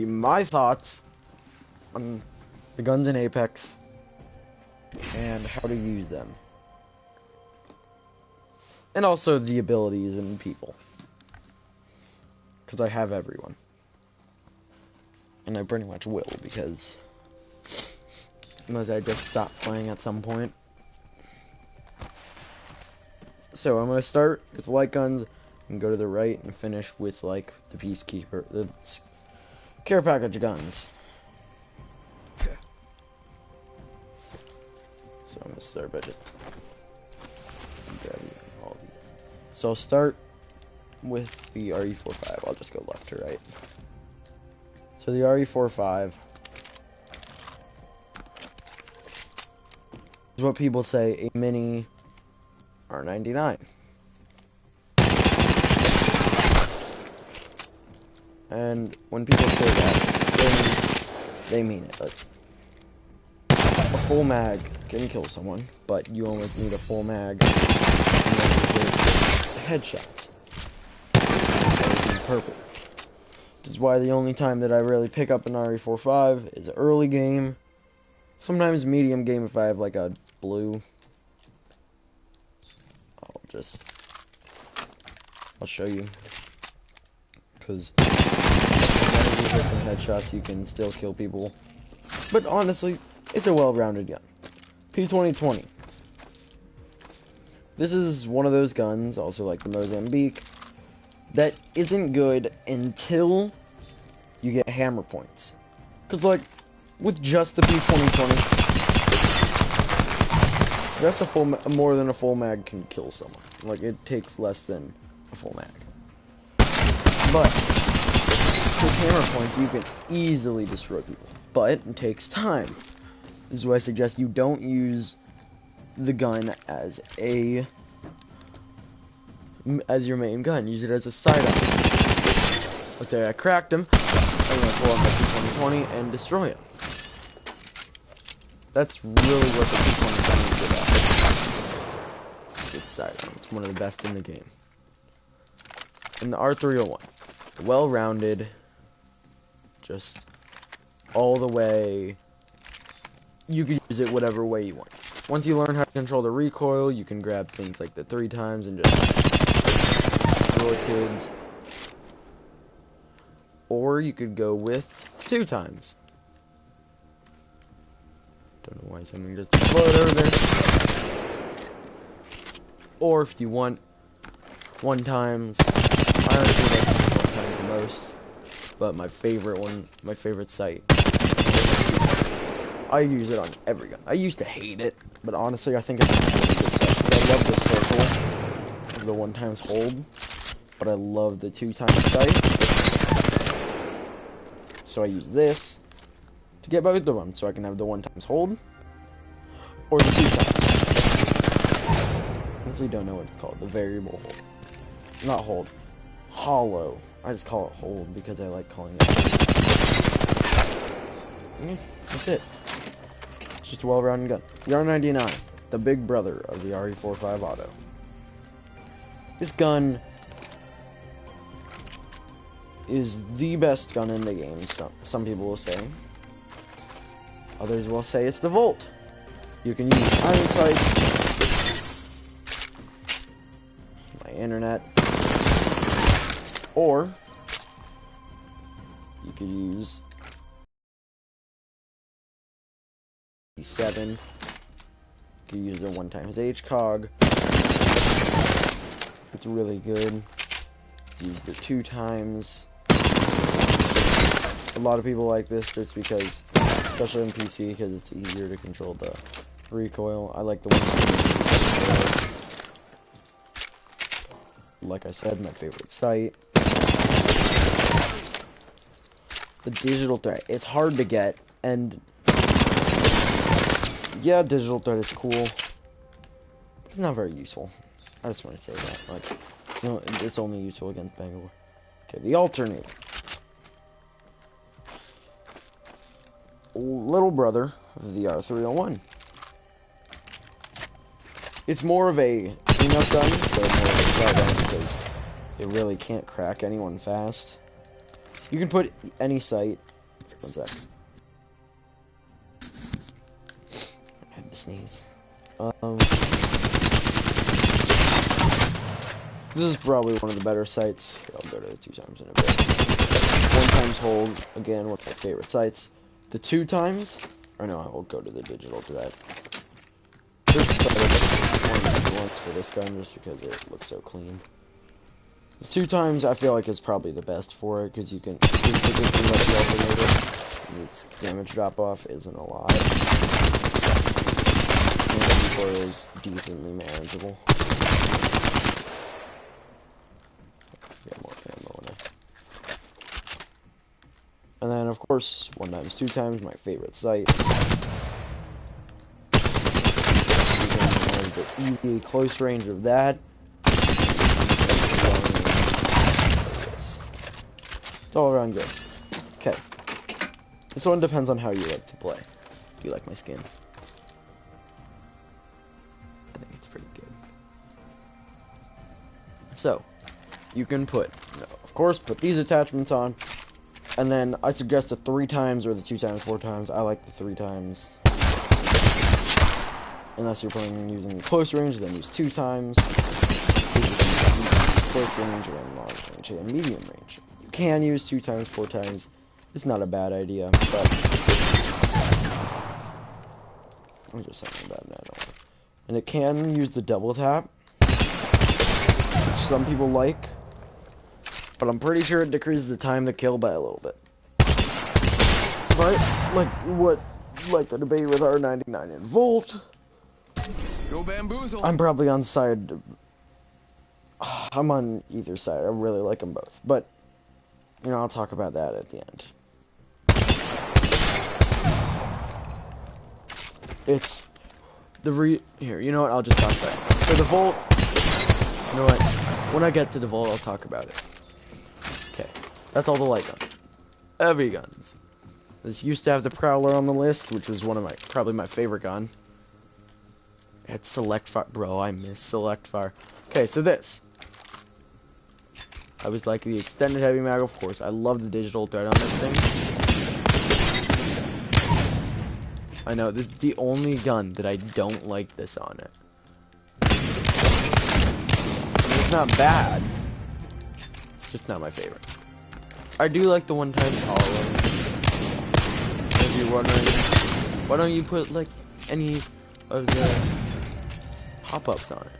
my thoughts on the guns in Apex and how to use them. And also the abilities and people. Because I have everyone. And I pretty much will, because unless I just stop playing at some point. So I'm going to start with light guns and go to the right and finish with like the Peacekeeper, the care package guns. So I'm going to start by just grabbing all these. So I'll start with the RE45. I'll just go left to right. So the RE45 is what people say a mini R99. And when people say that, they mean it. Like, a full mag can kill someone, but you almost need a full mag headshots. So purple. Which is why the only time that I really pick up an RE45 is early game. Sometimes medium game if I have like a blue. I'll show you. Because with some headshots you can still kill people. But honestly, it's a well-rounded gun. P2020. This is one of those guns, also like the Mozambique, that isn't good until you get hammer points. Because like, with just the P2020, just more than a full mag can kill someone. Like, it takes less than a full mag. But with hammer points, you can easily destroy people. But it takes time. This is why I suggest you don't use the gun as your main gun. Use it as a side option. Let's say I cracked him. I'm gonna pull out my P2020 and destroy him. That's really what the P2020 is good at. It's a good sidearm. It's one of the best in the game. And the R301. Well-rounded. Just all the way. You can use it whatever way you want. Once you learn how to control the recoil, you can grab things like the 3 times and just destroy kids. Or you could go with 2 times. Don't know why something just exploded over there. Or if you want 1 times. I honestly like 1 times the most. But my favorite sight. I use it on every gun. I used to hate it, but honestly I think it's a really good sight. I love the circle of the 1 times hold, but I love the 2 times sight. So I use this to get both of them, so I can have the 1 times hold or the 2 times. I honestly don't know what it's called. The variable hold, not hold, hollow. I just call it hold because I like calling it. That's it. It's just a well-rounded gun. The R99, the big brother of the RE45 Auto. This gun is the best gun in the game, some people will say. Others will say it's the Volt. You can use iron sights, my internet, or you could use 7. You can use a 1 times HCOG. It's really good. Use the 2 times. A lot of people like this just because, especially in PC, because it's easier to control the recoil. I like the 1 times. Like I said, my favorite sight. The digital threat. It's hard to get, and yeah, digital threat is cool. It's not very useful. I just want to say that. Like, you know, it's only useful against Bangalore. Okay, the alternator. Little brother of the R301. It's more of a cleanup gun, so more of a sidearm because it really can't crack anyone fast. You can put any sight. One sec. I had to sneeze. This is probably one of the better sights. Here, I'll go to the 2 times in a bit. 1 times hold, again, one of my favorite sights. The 2 times, or no, I will go to the digital to that. This is probably one of the ones for this gun, just because it looks so clean. The 2 times I feel like is probably the best for it, because you can its damage drop off isn't a lot. And the recoil is decently manageable. Get more ammo in it. And then of course 1 times 2 times, my favorite sight. The easy close range of that. It's all around good. Okay. This one depends on how you like to play. Do you like my skin? I think it's pretty good. So, you can put, of course, put these attachments on. And then I suggest the 3 times or the 2 times, 4 times. I like the 3 times. Unless you're playing using close range, then use 2 times. Close range and long range and medium range. You can use 2 times, 4 times. It's not a bad idea, but I'm just saying about that. And it can use the double tap, which some people like, but I'm pretty sure it decreases the time to kill by a little bit. But like the debate with R99 and Volt. Go bamboozle. I'm probably on side. I'm on either side. I really like them both, but you know, I'll talk about that at the end. It's the here. You know what? I'll just talk about it. So the Volt. You know what? When I get to the Volt, I'll talk about it. Okay, that's all the light guns. Heavy guns. This used to have the Prowler on the list, which was one of probably my favorite gun. It's Select Fire. Bro, I miss Select Fire. Okay, so this. I was like the extended heavy mag, of course. I love the digital thread on this thing. I know, this is the only gun that I don't like this on it. It's not bad. It's just not my favorite. I do like the 1 times hollow. If you're wondering, why don't you put like any of the pop-ups on it?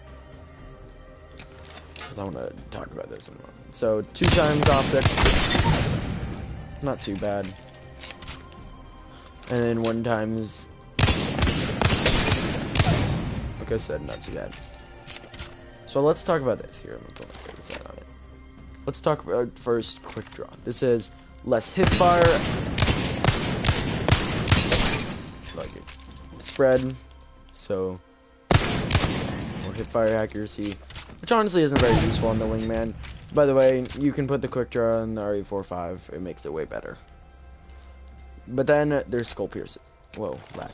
Because I want to talk about this in a moment. So 2 times optic, not too bad. And then 1 times, like I said, not too bad. So let's talk about this here. I'm going to put this out on it. Let's talk about first quick draw. This is less hip fire, like it spread, so more hip fire accuracy, which honestly isn't very useful on the Wingman. By the way, you can put the quick draw on the RE45. It makes it way better. But then there's Skull Piercer. Whoa, lag.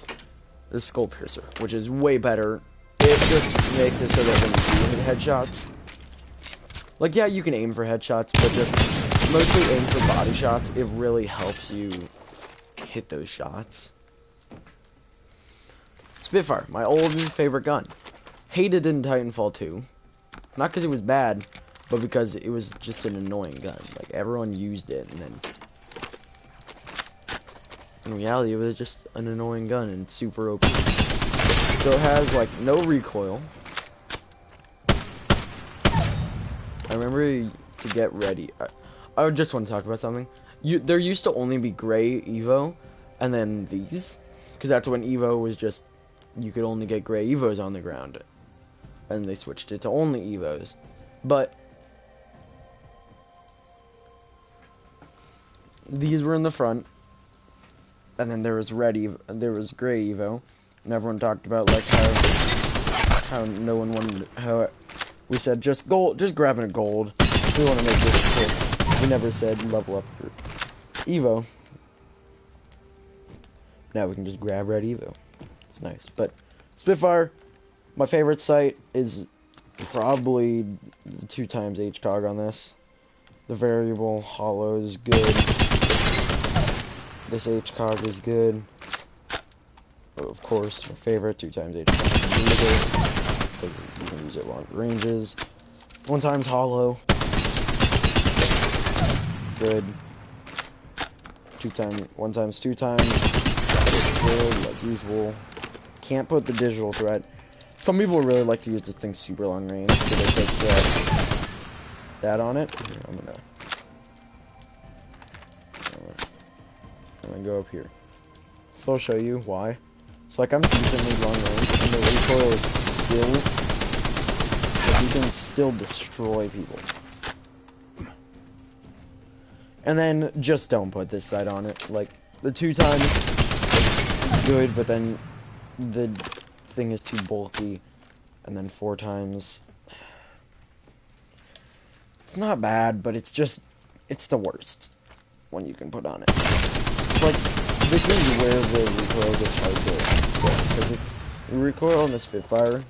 This Skull Piercer, which is way better. It just makes it so that when you do hit headshots, like, yeah, you can aim for headshots, but just mostly aim for body shots. It really helps you hit those shots. Spitfire, my old favorite gun. Hated in Titanfall 2. Not because it was bad, but because it was just an annoying gun. Like, everyone used it, and then in reality, it was just an annoying gun and super OP. So it has, like, no recoil. I remember to get ready. I just want to talk about something. There used to only be gray Evo, and then these. Because that's when Evo was just, you could only get gray Evos on the ground. And they switched it to only Evos. But these were in the front. And then there was red Evo, there was gray Evo, and everyone talked about like how no one wanted, how we said just gold, just grabbing a gold. We want to make this quick. We never said level up your Evo. Now we can just grab red Evo. It's nice. But Spitfire, my favorite sight is probably the 2 times HCOG on this. The variable hollow is good. This HCOG is good. Of course, my favorite, 2 times HCOG. You can use it long ranges. 1 times hollow. Good. 1 times 2 times. Good, like usual. Can't put the digital threat. Some people really like to use this thing super long range, so they put that on it. Here, I'm gonna go up here. So I'll show you why. So like I'm decently long range, and the recoil is still, like, you can still destroy people. And then just don't put this sight on it. Like the 2 times is good, but then the thing is too bulky, and then 4 times it's not bad, but it's the worst one you can put on it. It's like, this is where the recoil gets hard to get, because the recoil on the Spitfire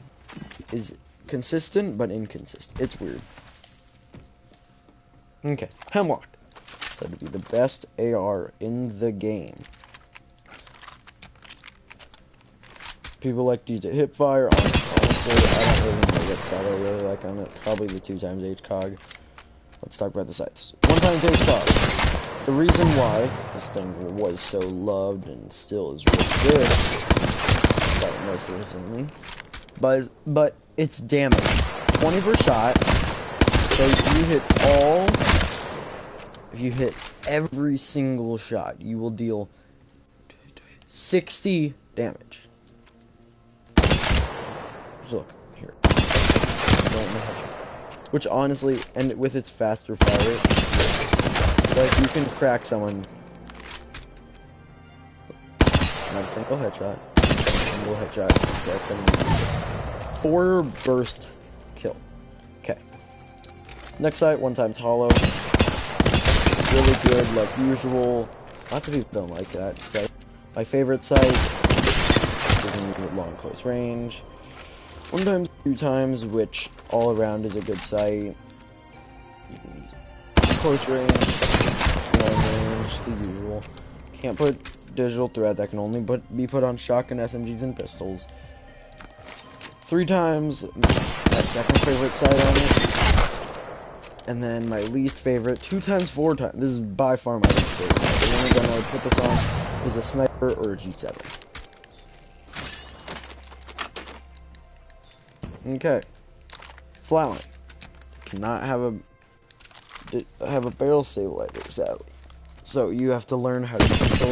is consistent but inconsistent. It's weird. Okay, Hemlock, said to be the best AR in the game. People like to use it hipfire. Honestly, I don't really know what sight I really like on it. Probably the 2 times HCOG. Let's talk about the sights. 1 times HCOG. The reason why this thing was so loved and still is really good, quite most recently, but it's damage. 20 per shot. So if you hit every single shot, you will deal 60 damage. Look here. Don't know. Which honestly, and with its faster fire, like you can crack someone. Not a single headshot. Single headshot. Crack someone. 4 burst kill. Okay. Next sight, 1 times hollow. Really good, like usual. Lots of people don't like that. So my favorite sight. Long close range. 1 times, 2 times, which all around is a good sight. You can use close range, long range, the usual. Can't put digital threat, that can only be put on shotgun, SMGs, and pistols. 3 times, my second favorite sight on it. And then my least favorite, 2 times, 4 times. This is by far my least favorite. The only gun I would put this on is a sniper or a G7. Okay, Flatline cannot have a barrel stabilizer, sadly. So you have to learn how to control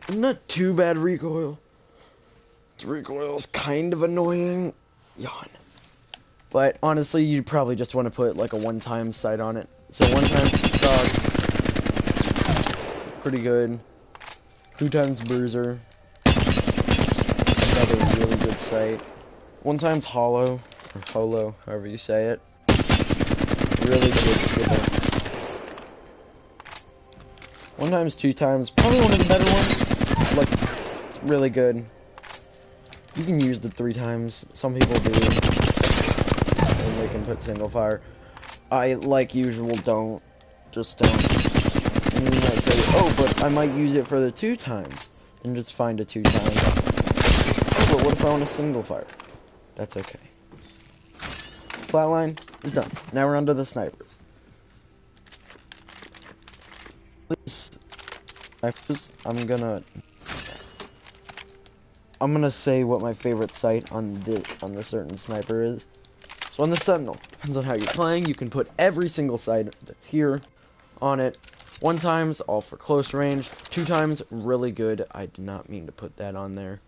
it. Not too bad recoil. The recoil is kind of annoying. Yawn. But honestly, you probably just want to put like a 1 time sight on it. So 1 time stock, pretty good. 2 times bruiser. Another really good sight. 1 times hollow, or holo, however you say it. Really good sight. 1 times, 2 times, probably one of the better ones. Like, it's really good. You can use the 3 times. Some people do. And they can put single fire. I, like usual, don't. Just don't. And you might say, oh, but I might use it for the 2 times. And just find a 2 times. But what if I want a single fire? That's okay. Flatline is done. Now we're on to the snipers. I'm gonna say what my favorite sight on the certain sniper is. So on the Sentinel, depends on how you're playing, you can put every single sight that's here on it. 1 times, all for close range. 2 times, really good. I did not mean to put that on there.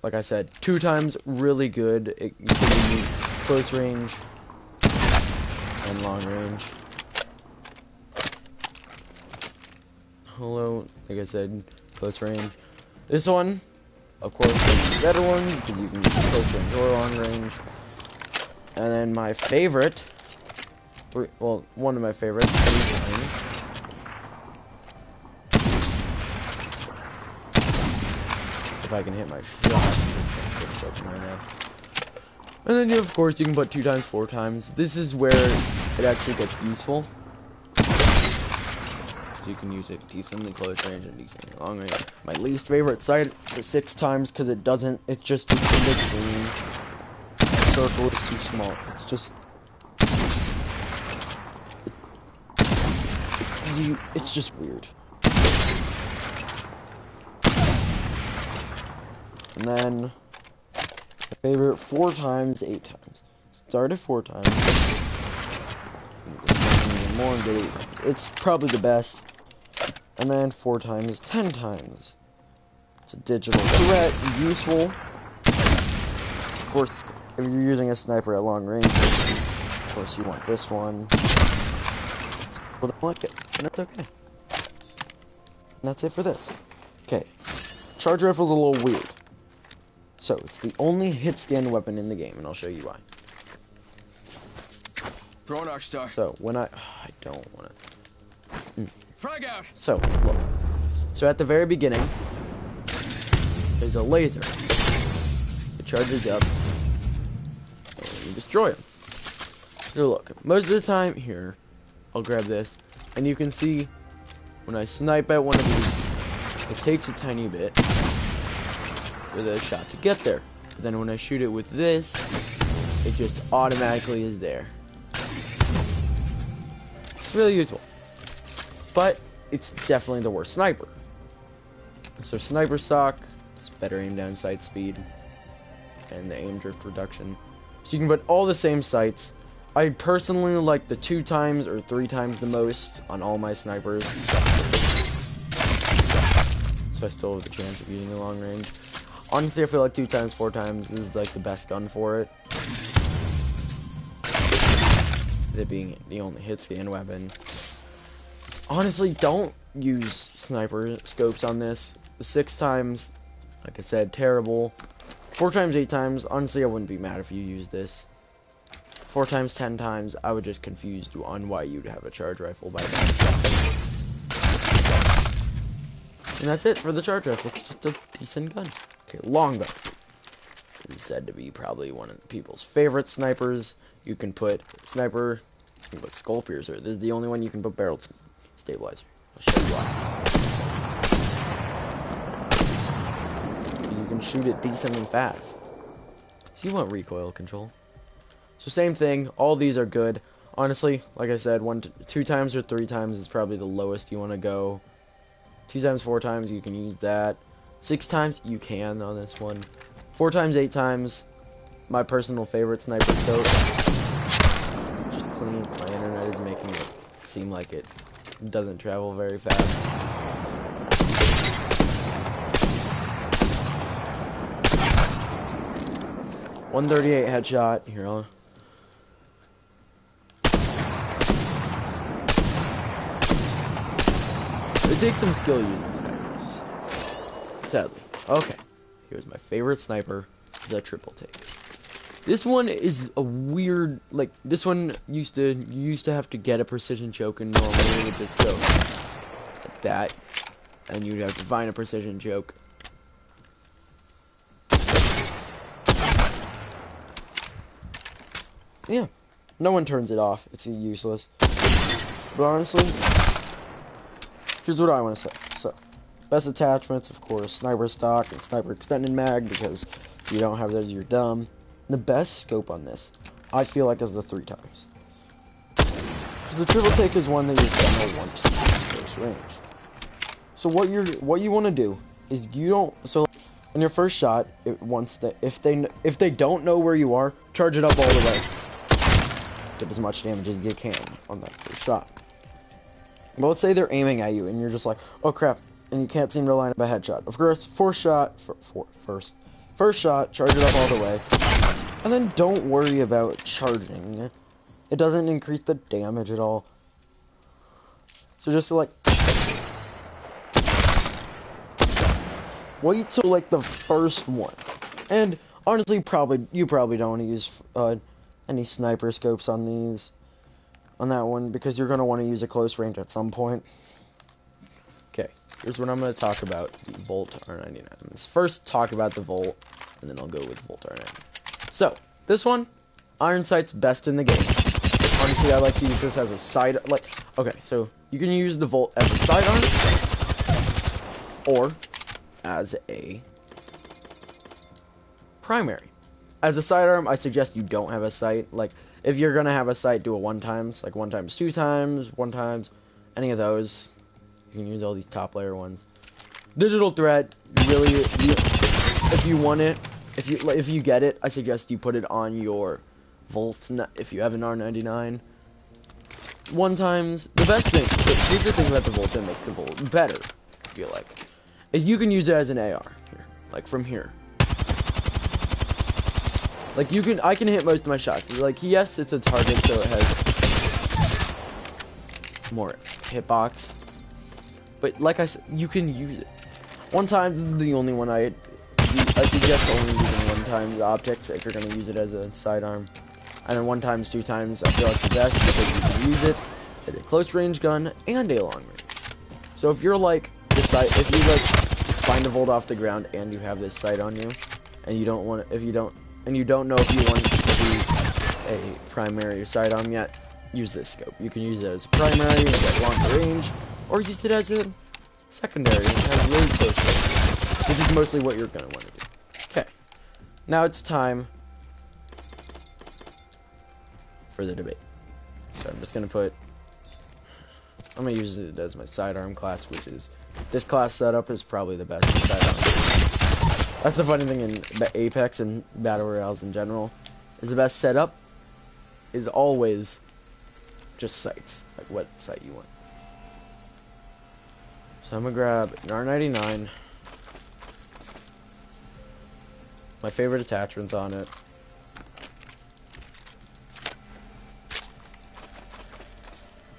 Like I said, 2 times, really good. It can be close range and long range. Hello, like I said, close range. This one, of course, is the better one because you can use close range or long range. And then my favorite, one of my favorites, 3 times. If I can hit my shot, right now. And then, of course, you can put 2 times, 4 times. This is where it actually gets useful. So you can use it decently close range and decently long range. My least favorite sight is 6 times because it doesn't, it's just in between. The circle is too small. It's just, it's just weird. And then, my favorite, 4 times, 8 times. Start at 4 times. More and get 8 times. It's probably the best. And then 4 times, 10 times. It's a digital threat, useful. Of course, if you're using a sniper at long range, of course you want this one. Some people don't like it, and that's okay. And that's it for this. Okay, charge rifle's a little weird. So, it's the only hit scan weapon in the game, and I'll show you why. Throw an arc star. So, when I don't want to. Frag out. So, look. So, at the very beginning, there's a laser. It charges up, and you destroy him. So, look. Most of the time, here, I'll grab this, and you can see when I snipe at one of these, it takes a tiny bit for the shot to get there. But then when I shoot it with this, it just automatically is there. Really useful. But it's definitely the worst sniper. So sniper stock, it's better aim down sight speed, and the aim drift reduction. So you can put all the same sights. I personally like the 2 times or 3 times the most on all my snipers. So I still have the chance of using a long range. Honestly, I feel like 2 times, 4 times is like the best gun for it. It being the only hit scan weapon. Honestly, don't use sniper scopes on this. 6 times, like I said, terrible. 4 times, 8 times, honestly, I wouldn't be mad if you used this. 4 times, 10 times, I would just confuse you on why you'd have a charge rifle by that. And that's it for the charge rifle. It's just a decent gun. Okay, long gun. It's said to be probably one of people's favorite snipers. You can put sniper, you can put skull piercer. This is the only one you can put barrel stabilizer. I'll show you why. You can shoot it decently fast. So you want recoil control. So same thing. All these are good. Honestly, like I said, 2 times or 3 times is probably the lowest you want to go. 2 times, 4 times, you can use that. 6 times, you can on this one. 4 times, 8 times, my personal favorite sniper scope. Just clean. My internet is making it seem like it doesn't travel very fast. .138 headshot. Here, it takes some skill using snipers, sadly. Okay, here's my favorite sniper, the triple take. This one is a weird, like, this one you used to have to get a precision choke, and normally it would just go like that, and you'd have to find a precision choke. Yeah, no one turns it off. It's useless. But honestly, here's what I want to say. So, best attachments, of course, sniper stock and sniper extended mag, because if you don't have those, you're dumb. The best scope on this, I feel like, is the 3 times. Because the triple take is one that you're gonna want to use close range. So what you want to do is in your first shot, if they don't know where you are, charge it up all the way. Get as much damage as you can on that first shot. But let's say they're aiming at you and you're just like, oh crap, and you can't seem to line up a headshot. Of course, first shot, charge it up all the way. And then don't worry about charging. It doesn't increase the damage at all. So just like, wait till like the first one. And honestly, you probably don't want to use any sniper scopes on that one, because you're going to want to use a close range at some point. Okay, here's what I'm going to talk about, the Volt R99. Let's first talk about the Volt, and then I'll go with Volt R99. So, This one, iron sight's best in the game. Honestly, I like to use this as a side, like, okay, so you can use the Volt as a sidearm, or as a primary. As a sidearm, I suggest you don't have a sight. Like, if you're gonna have a sight, do a 1x, like 1x, 2x, 1x, any of those. You can use all these top layer ones. Digital threat, really, if you want it, if you get it, I suggest you put it on your Volt. If you have an R99, 1x. The best thing, here's the thing about the Volt that makes the Volt better, I feel like, is you can use it as an AR here, like from here. Like I can hit most of my shots. Like, yes, it's a target, so it has more hitbox. But like I said, you can use it. 1x is the only one I suggest only using 1x optics if you're gonna use it as a sidearm. And then 1x, 2x, I feel like the best because you can use it as a close range gun and a long range. So if you're like if you like find a Volt off the ground and you have this sight on you, and you don't want you don't know if you want to be a primary or sidearm yet, use this scope. You can use it as a primary and get longer range, or use it as a secondary and have really close range, which is mostly what you're gonna want to do. Okay, now it's time for the debate. So I'm just gonna I'm gonna use it as my sidearm class, which is this class setup is probably the best sidearm. That's the funny thing in Apex and Battle Royales in general, is the best setup is always just sights, like what sight you want. So I'm gonna grab an R99, my favorite attachments on it.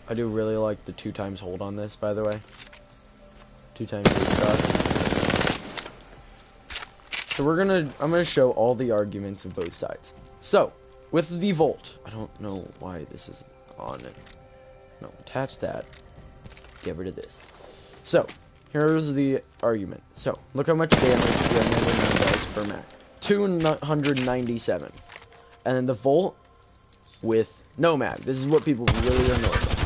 I do really like the 2x hold on this, by the way. 2x shot. So I'm gonna show all the arguments of both sides. So, with the Volt, I don't know why this is on it. No, attach that. Get rid of this. So, here's the argument. So, look how much damage the R99 does per mag. 297. And then the Volt with no mag. This is what people really are annoyed about.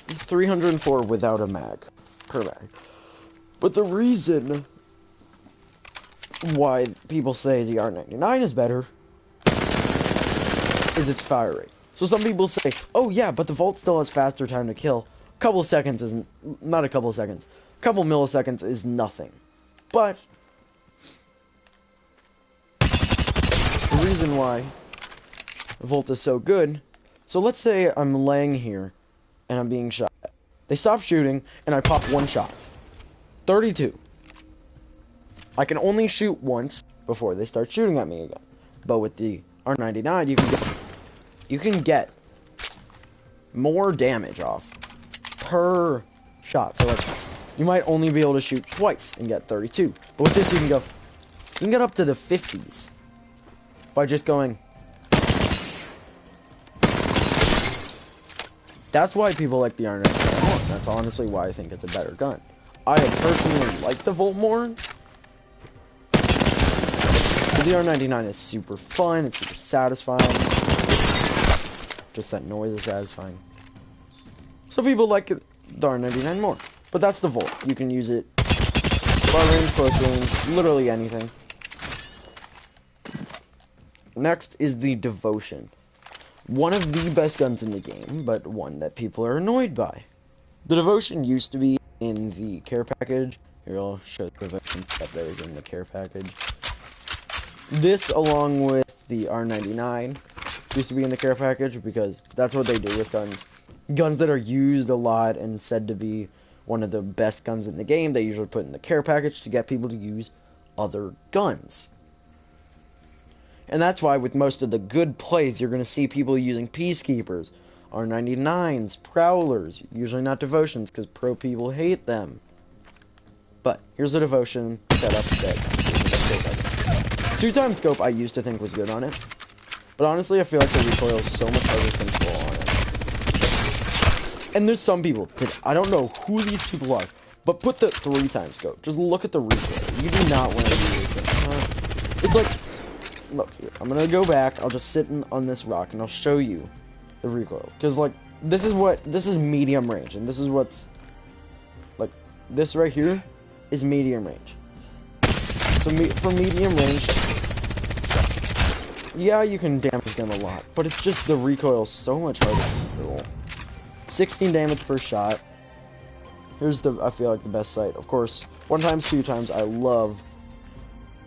304 without a mag per mag. But the reason why people say the R99 is better is its fire rate. So some people say, oh yeah, but the Volt still has faster time to kill. A couple seconds isn't, not a couple seconds, a couple milliseconds is nothing. But the reason why Volt is so good, so let's say I'm laying here and I'm being shot. They stop shooting and I pop one shot. 32. I can only shoot once before they start shooting at me again. But with the R99, you can get more damage off per shot. So like, you might only be able to shoot twice and get 32. But with this, you can get up to the 50s by just going. That's why people like the R99. That's honestly why I think it's a better gun. I personally like the Volt more. The R99 is super fun, it's super satisfying. Just that noise is satisfying. So people like the R99 more. But that's the Volt. You can use it far range, close range, literally anything. Next is the Devotion. One of the best guns in the game, but one that people are annoyed by. The Devotion used to be in the care package. Here, I'll show the Devotion stuff that was in the care package. This, along with the R99, used to be in the care package because that's what they do with guns. Guns that are used a lot and said to be one of the best guns in the game, they usually put in the care package to get people to use other guns. And that's why with most of the good plays, you're going to see people using Peacekeepers, R99s, Prowlers, usually not Devotions because pro people hate them. But here's a Devotion setup that 2x scope I used to think was good on it. But honestly, I feel like the recoil is so much harder to control on it. And there's some people, I don't know who these people are, but put the 3x scope. Just look at the recoil. You do not want to use it. It's like look here. I'm gonna go back. I'll just sit on this rock and I'll show you the recoil. Because like this is medium range, and this is what's like this right here is medium range. So for medium range, yeah, you can damage them a lot, but it's just the recoil is so much harder to control. 16 damage per shot. Here's I feel like the best sight. Of course, 1x, 2x, I love.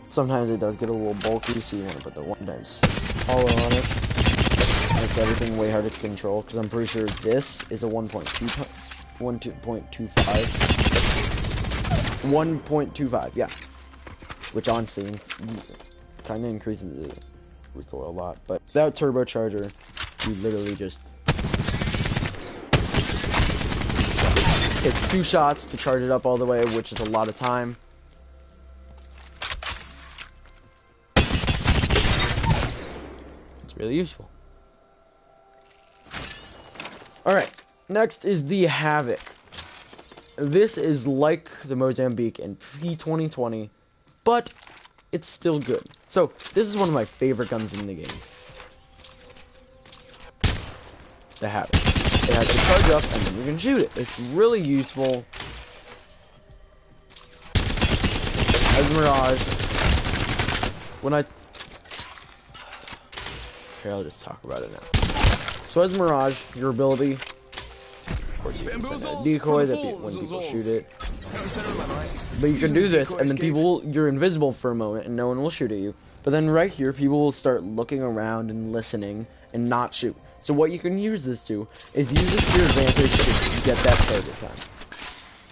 Sometimes it does get a little bulky, so you want to put the 1x hollow on it. Makes everything way harder to control, because I'm pretty sure this is a 1.25. 1.25, yeah. Which honestly, kind of increases the recoil a lot. But without turbocharger, you literally just takes 2 shots to charge it up all the way, which is a lot of time. It's really useful. Alright, next is the Havoc. This is like the Mozambique in P2020, but it's still good. So, this is one of my favorite guns in the game. The Havoc. It has to charge up and then you can shoot it. It's really useful. As Mirage, here, I'll just talk about it now. So as Mirage, your ability, of course you can send out a decoy that when people shoot it. But you can do this and then you're invisible for a moment and no one will shoot at you. But then right here, people will start looking around and listening and not shoot. So what you can use this to is use this to your advantage to get that target time.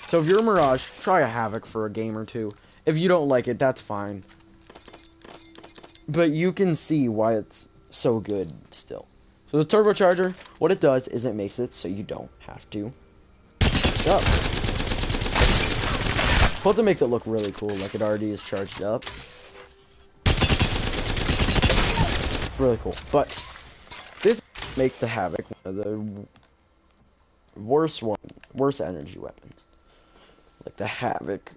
So if you're a Mirage, try a Havoc for a game or two. If you don't like it, that's fine. But you can see why it's so good still. So the turbocharger, what it does is it makes it so you don't have to up. Plus it makes it look really cool, like it already is charged up. It's really cool. But this makes the Havoc one of the worst energy weapons. Like the Havoc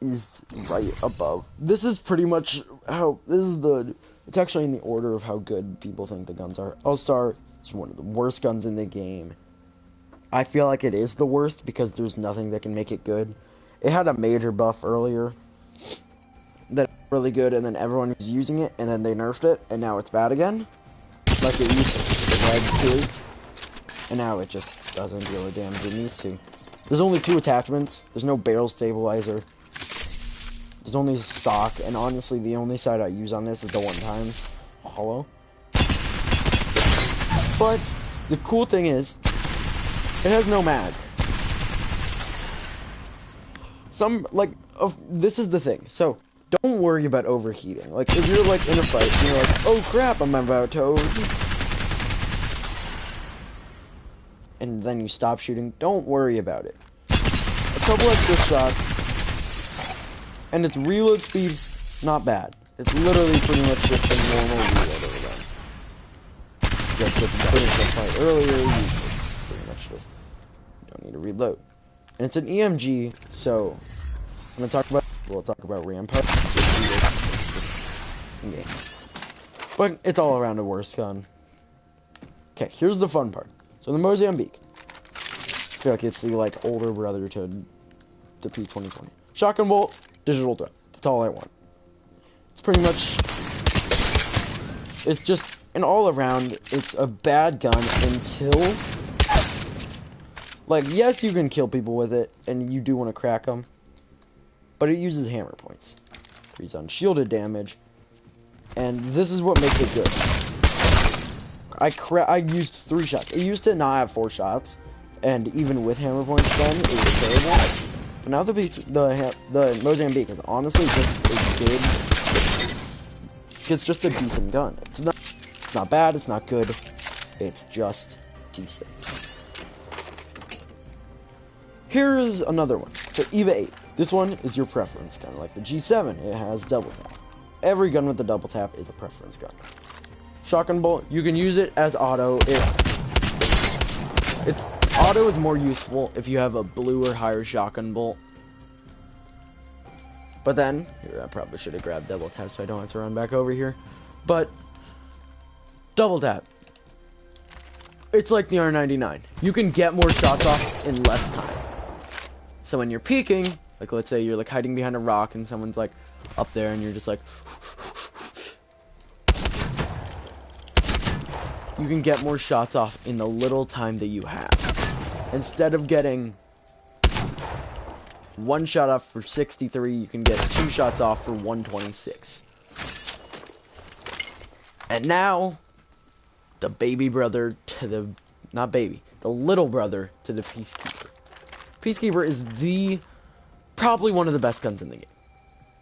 is right above. This is pretty much how it's actually in the order of how good people think the guns are. All-Star is one of the worst guns in the game. I feel like it is the worst because there's nothing that can make it good. It had a major buff earlier that was really good, and then everyone was using it, and then they nerfed it, and now it's bad again. Like it used to shred kids, and now it just doesn't deal the damage it needs to. There's only 2 attachments. There's no barrel stabilizer. There's only stock, and honestly, the only side I use on this is the 1x hollow. But the cool thing is, it has no mag. This is the thing. So don't worry about overheating. Like if you're like in a fight, and you're like, oh crap, I'm about to overheat, and then you stop shooting. Don't worry about it. A couple extra shots. And its reload speed, not bad. It's literally pretty much just a normal reload over them. Just if you finished the fight earlier, it's pretty much just, you don't need to reload. And it's an EMG, so we'll talk about Rampart. Okay. But it's all around a worst gun. Okay, here's the fun part. So the Mozambique. I feel like it's the older brother to P2020. Shotgun bolt. Digital threat. That's all I want. It's pretty much... It's just an all-around... It's a bad gun until... yes, you can kill people with it, and you do want to crack them. But it uses hammer points. Increase unshielded damage. And this is what makes it good. I used 3 shots. It used to not have 4 shots. And even with hammer points then, it was terrible. But now the Mozambique is honestly just as good. It's just a decent gun. It's not bad, it's not good. It's just decent. Here's another one. So EVA 8. This one is your preference gun. Like the G7, it has double tap. Every gun with the double tap is a preference gun. Shotgun bolt, you can use it as auto auto is more useful if you have a blue or higher shotgun bolt. But then, here, I probably should have grabbed double tap so I don't have to run back over here. But double tap. It's like the R99. You can get more shots off in less time. So when you're peeking, like let's say you're like hiding behind a rock and someone's like up there and you're just like you can get more shots off in the little time that you have. Instead of getting one shot off for 63, you can get 2 shots off for 126. And now, the baby brother to the, not baby, the little brother to the Peacekeeper. Peacekeeper is probably one of the best guns in the game.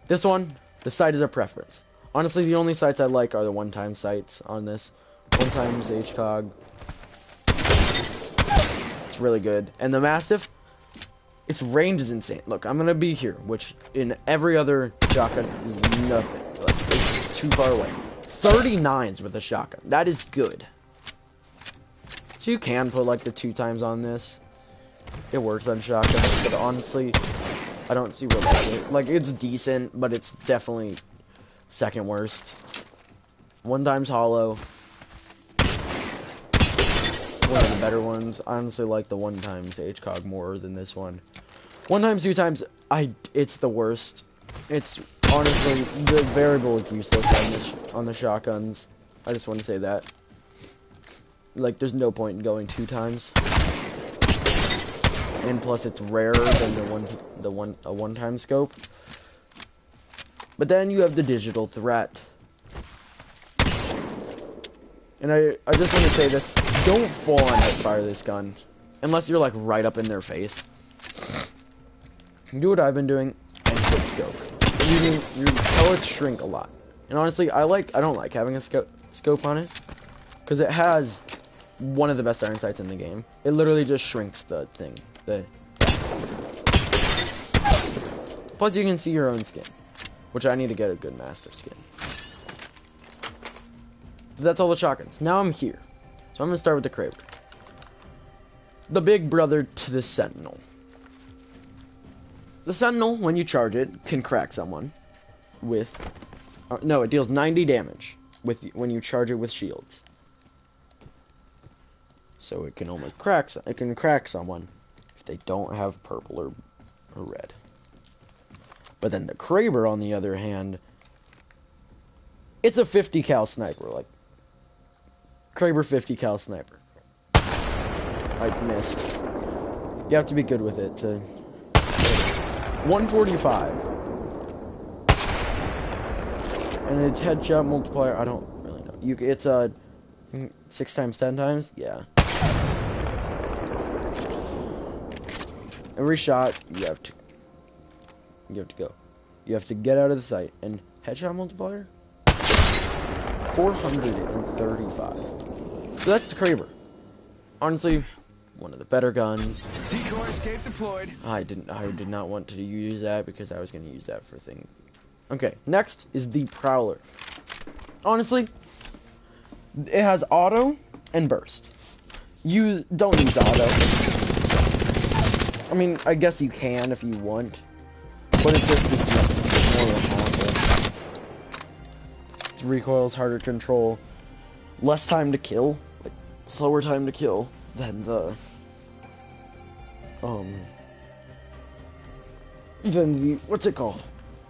This one, the sight is a preference. Honestly, the only sights I like are the one-time sights on this. One-time HCOG. It's really good. And the Mastiff, its range is insane. Look, I'm gonna be here, which in every other shotgun is nothing. Like, it's too far away. 39s with a shotgun. That is good. So you can put like the 2 times on this. It works on shotgun, but honestly, I don't see what like it's decent, but it's definitely second worst. 1 times hollow. One of the better ones. I honestly like the 1 times HCOG more than this one. 1 times, 2 times, it's the worst. It's honestly, the variable is useless on the shotguns. I just want to say that. Like, there's no point in going 2 times. And plus, it's rarer than a one-time scope. But then you have the digital threat. And I just want to say this: don't fall on fire this gun, unless you're like right up in their face. Do what I've been doing and quick scope. Your pellets shrink a lot. And honestly, I don't like having a scope on it, because it has one of the best iron sights in the game. It literally just shrinks the thing. Plus, you can see your own skin, which I need to get a good Mastiff skin. That's all the shotguns. Now I'm here, so I'm gonna start with the Kraber, the big brother to the Sentinel. The Sentinel, when you charge it, can crack someone with... no, it deals 90 damage when you charge it with shields. So it can almost crack... It can crack someone if they don't have purple or red. But then the Kraber, on the other hand, it's a 50 cal sniper. Like, Kraber 50 cal sniper. I missed. You have to be good with it to... 145. And its headshot multiplier, I don't really know. It's 6 times, 10 times? Yeah. Every shot, you have to go. You have to get out of the sight. And headshot multiplier? 435. So that's the Kraber. Honestly, one of the better guns. Decoy escape deployed. I did not want to use that because I was going to use that for thing. Okay, next is the Prowler. Honestly, it has auto and burst. You don't use auto. I mean, I guess you can if you want, but it's just more of a hassle. Its recoil is harder to control, less time to kill, like slower time to kill than the what's it called?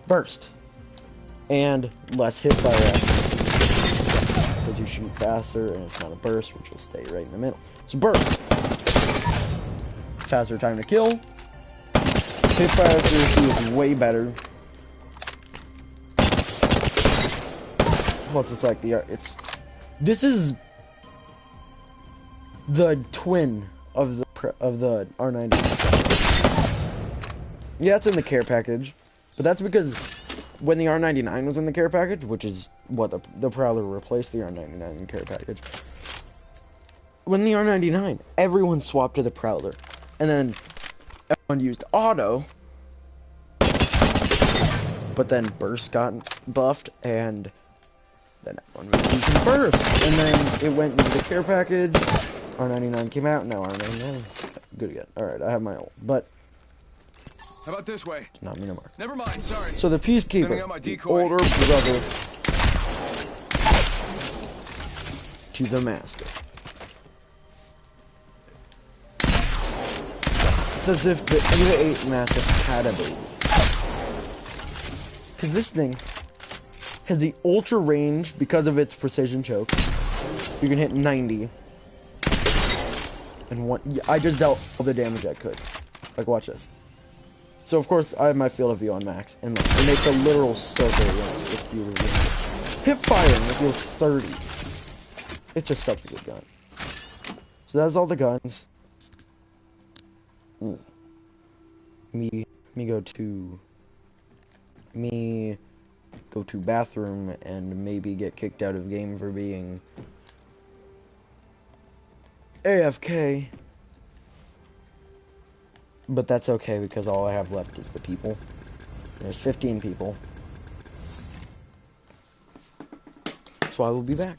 Burst. And less hit fire accuracy, because you shoot faster and it's not a burst, which will stay right in the middle. So burst, faster time to kill. Hit fire accuracy is way better. Plus it's like this is the twin of the R99. Yeah, it's in the care package, but that's because when the R99 was in the care package, which is what the Prowler replaced the R99 in the care package. When the R99, everyone swapped to the Prowler, and then everyone used auto, but then burst got buffed, and then everyone was using burst, and then it went into the care package. R99 came out, now R99 is good again. Alright, I have my old, but How about this way? not me no more. Never mind, sorry. So the Peacekeeper, the older brother to the master. It's as if the Eva 8 Mastiff had a baby. Because this thing has the ultra range because of its precision choke. You can hit 90. And one, yeah, I just dealt all the damage I could. Like, watch this. So, of course, I have my field of view on max. And look, it makes a literal circle with field of view. Hip firing, it feels 30. It's just such a good gun. So that's all the guns. Me go to bathroom and maybe get kicked out of game for being AFK. But that's okay because all I have left is the people. There's 15 people. So I will be back.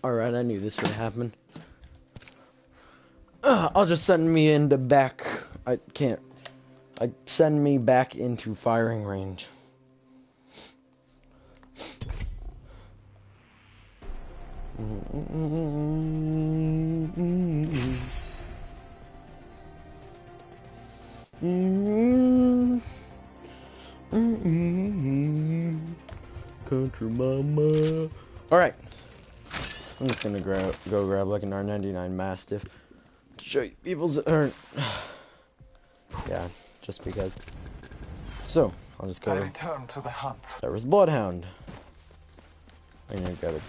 Alright, I knew this would happen. I'll just send me into back. I can't. Send me back into firing range. Country mama. Alright. I'm just gonna go grab like an R99 Mastiff to show you people's yeah, just because. So, I'll just go return to the hunt. start with Bloodhound. I'm gonna grab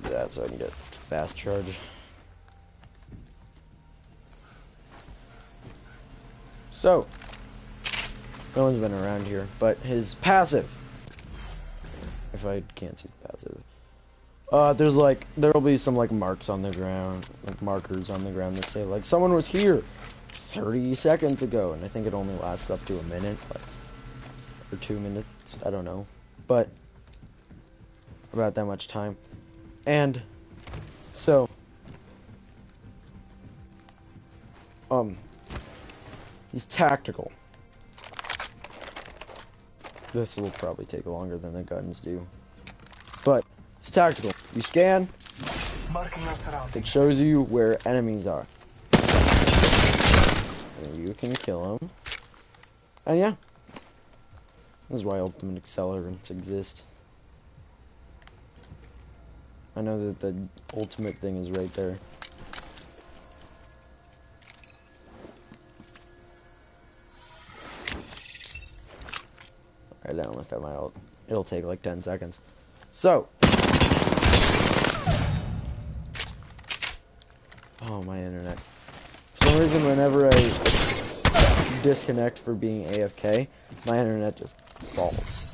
that so I can get fast charge. So, no one's been around here, but his passive. If I can't see passive. There'll be some like marks on the ground, like markers on the ground that say like someone was here 30 seconds ago, and I think it only lasts up to a minute, or 2 minutes, I don't know, but about that much time. And so, he's tactical. This will probably take longer than the guns do, but it's tactical. You scan, Marking our surroundings. it shows you where enemies are, and you can kill them. And yeah, this is why ultimate accelerants exist. I know that the ultimate thing is right there. Alright, I almost have my ult. It'll take like 10 seconds. So. Oh, my internet. For some reason, whenever I disconnect for being AFK, my internet just falls.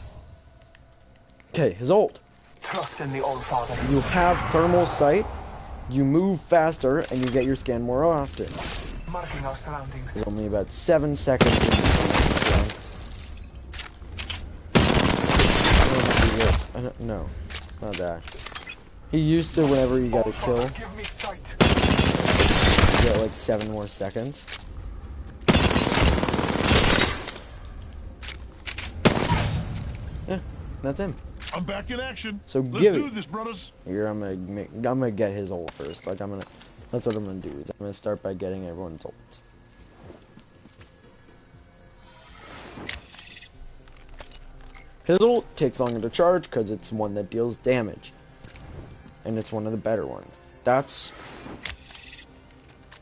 Okay, his ult. Trust in the Old Father. You have thermal sight, you move faster, and you get your scan more often. Marking our surroundings. It's only about 7 seconds in scan. No, it's not that. He used to, whenever you got a kill, Give me sight. you get like 7 more seconds. Yeah, that's him. I'm back in action. So Let's give do it. this, brothers. Here, I'm gonna get his ult first. Like that's what I'm gonna do. Is I'm gonna start by getting everyone's ults. His ult takes longer to charge because it's one that deals damage, and it's one of the better ones. That's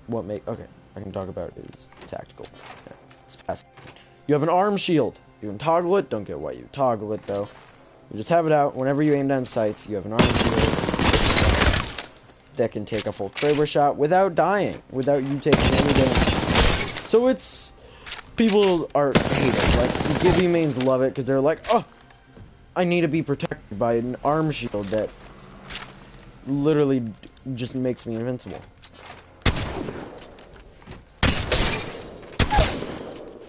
what okay. I can talk about his tactical. Yeah, it's passive. You have an arm shield. You can toggle it. Don't get why you toggle it though. You just have it out. Whenever you aim down sights, you have an arm shield that can take a full Kraber shot without dying, without you taking any damage. So it's people are hate it. Like Gibby mains love it because they're like, oh, I need to be protected by an arm shield that literally just makes me invincible.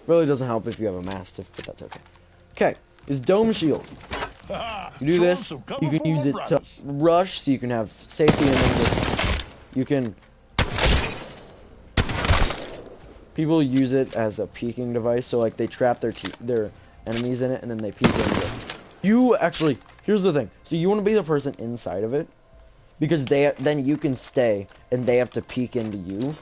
Really doesn't help if you have a Mastiff, but that's okay. Okay, his dome shield. You do this, you can use it to rush, so you can have safety, and then you can... People use it as a peeking device, so like they trap their enemies in it, and then they peek into it. You actually, here's the thing. So you want to be the person inside of it, because then you can stay, and they have to peek into you.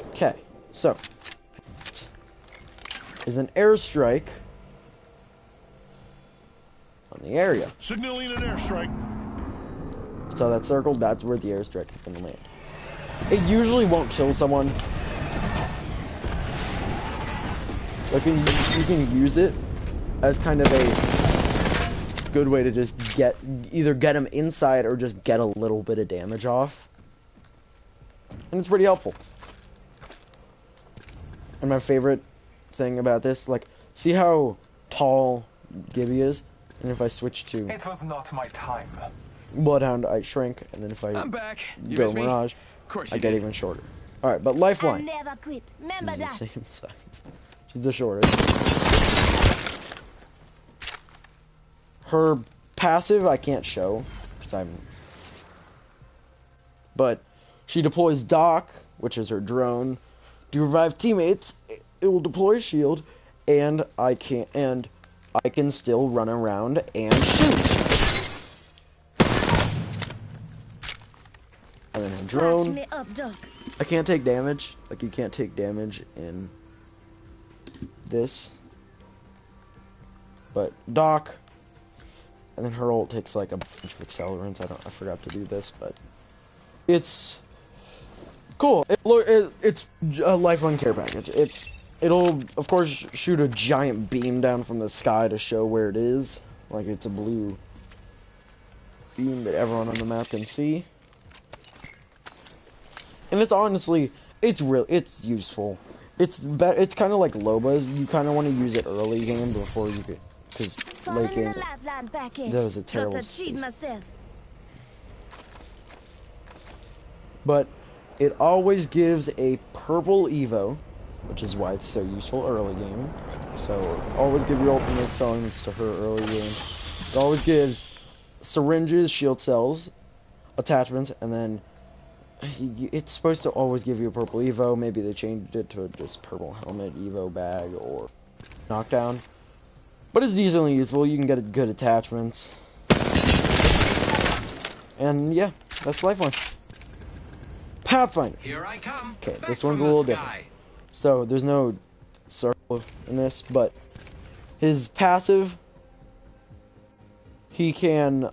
Okay, so is an airstrike on the area. Signaling an airstrike. So that circle, that's where the airstrike is going to land. It usually won't kill someone. Like you can use it as kind of a good way to just either get him inside or just get a little bit of damage off. And it's pretty helpful. And my favorite thing about this, like, see how tall Gibby is? And if I switch to It was not my time. Bloodhound, I shrink, and then if I'm back. You go miss me? Mirage, Of course I you get did. even shorter. Alright, but Lifeline Never quit. Remember is the that. same size. She's the shortest. Her passive I can't show because but she deploys Doc, which is her drone, to revive teammates. It will deploy a shield, and I can still run around and shoot. And then her drone. Me up, Doc. I can't take damage. Like, you can't take damage in this. But Doc, and then her ult takes like a bunch of accelerants. I forgot to do this, but it's cool. It's a lifeline care package. It'll of course shoot a giant beam down from the sky to show where it is. Like, it's a blue beam that everyone on the map can see. And it's honestly, it's useful. It's kind of like Loba's. You kind of want to use it early game before you could, because late game, that was a terrible space. But it always gives a purple Evo, which is why it's so useful early game. So always give your ultimate accelerants to her early game. It always gives syringes, shield cells, attachments, and then it's supposed to always give you a purple Evo. Maybe they changed it to just purple helmet, Evo bag, or knockdown. But it's easily useful. You can get good attachments. And yeah, that's Lifeline. Pathfinder. Here I come. Okay, this one's a little different. So there's no circle in this, but his passive, he can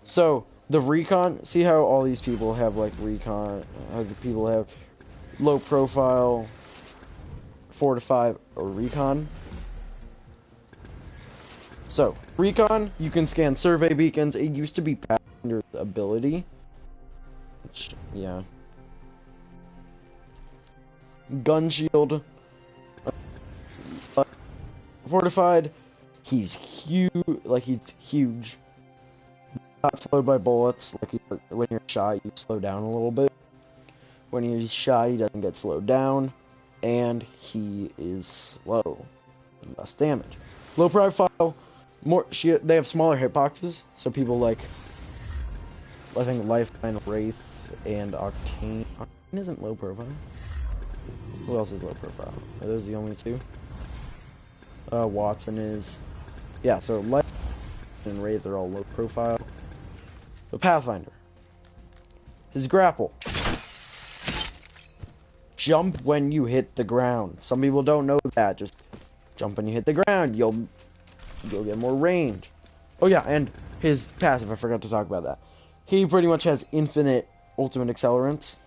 so the recon, see how all these people have like recon, how the people have low profile, 4 to 5, or recon. So recon, you can scan survey beacons. It used to be Pathfinder's ability, which, yeah. Gun shield, fortified. He's huge, he's huge. Not slowed by bullets. When you're shot, you slow down a little bit. When he's shot, he doesn't get slowed down, and he is slow, less damage. Low profile, they have smaller hitboxes, so people like, I think Lifeline, Wraith, and Octane. Octane isn't low profile. Who else is low profile? Are those the only two? Watson is. Yeah, so Lifeline and Wraith are all low profile. The Pathfinder. His grapple. Jump when you hit the ground. Some people don't know that. Just jump when you hit the ground. You'll get more range. Oh yeah, and his passive, I forgot to talk about that. He pretty much has infinite ultimate accelerants.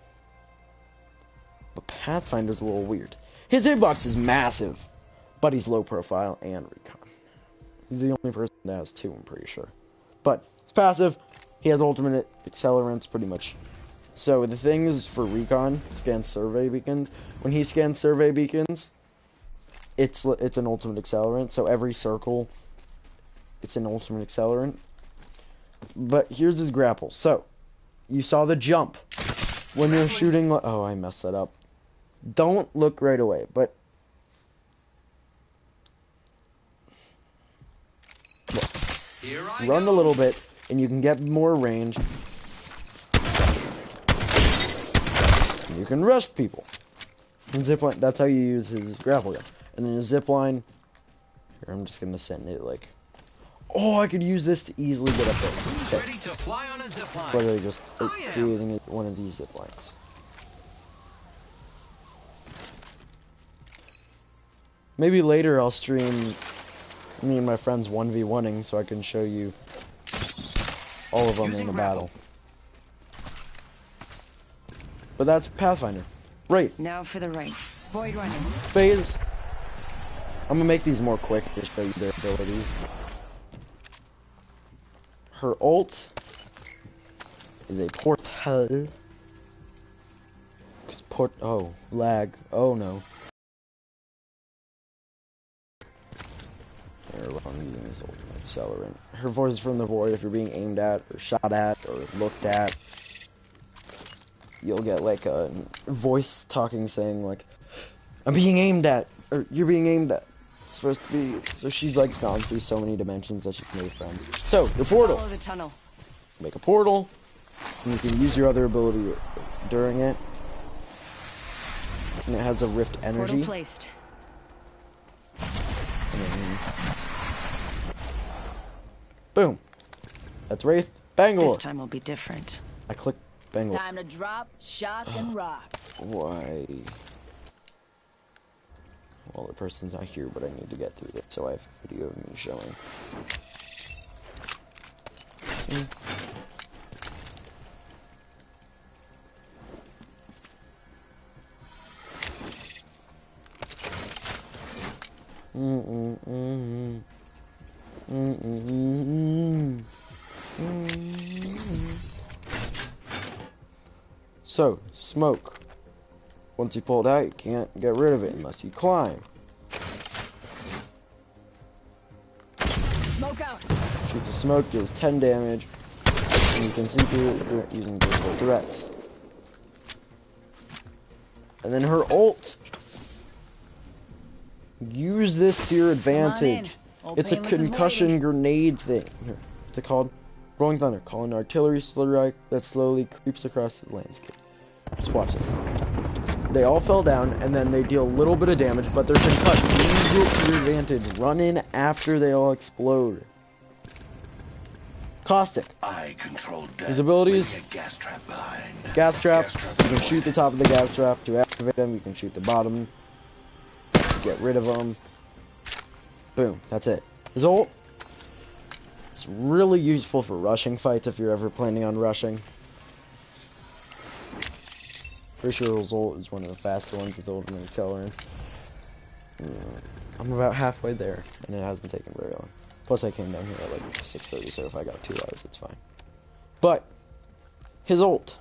But Pathfinder's a little weird. His hitbox is massive, but he's low profile and recon. He's the only person that has 2, I'm pretty sure. But it's passive. He has ultimate accelerants, pretty much. So the thing is, for recon, scan survey beacons. When he scans survey beacons, it's an ultimate accelerant. So every circle, it's an ultimate accelerant. But here's his grapple. So you saw the jump when you're shooting. Oh, I messed that up. Don't look right away, but look. Run a little bit, and you can get more range. And you can rush people. And zipline, that's how you use his grapple gun. And then his zipline. Here, I'm just gonna send it like. Oh, I could use this to easily get up there. Okay. Ready to fly on a zipline. Literally just creating one of these ziplines. Maybe later I'll stream me and my friends 1v1ing so I can show you all of them in a battle. But that's Pathfinder. Right. Now for the right. Void running. Phase. I'm gonna make these more quick to show you their abilities. Her ult is a portal. Oh, lag. Oh no. I'm using this ultimate accelerant. Her voice is from the void. If you're being aimed at, or shot at, or looked at, you'll get like a voice talking saying like, I'm being aimed at, or you're being aimed at. It's supposed to be, so she's like gone through so many dimensions that she can make friends. So, your portal. Follow the tunnel. Make a portal, and you can use your other ability during it. And it has a rift energy. Portal placed. And then, boom. That's Wraith. Bangalore. This time will be different. I click Bangalore. Time to drop, shock, and rock. Why? Well, the person's not here, but I need to get through it, so I have a video of me showing. So, smoke. Once you pull it out, you can't get rid of it unless you climb. Smoke out. Shoots a smoke, deals 10 damage, and you can see through it using Visible Threats. And then her ult. Use this to your advantage. It's a concussion grenade thing. Here, what's it called? Rolling Thunder. Call an artillery strike that slowly creeps across the landscape. Just watch this. They all fell down, and then they deal a little bit of damage, but they're concussed. Use it to your advantage. Run in after they all explode. Caustic. I control death. His abilities. Gas trap behind. Gas trap. You can shoot the top of the gas trap to activate them. You can shoot the bottom. Get rid of them. Boom. That's it. His ult. It's really useful for rushing fights if you're ever planning on rushing. Pretty sure his ult is one of the faster ones with ultimate accelerants. I'm about halfway there, and it hasn't taken very long. Plus, I came down here at like 6:30, so if I got 2 hours, it's fine. But his ult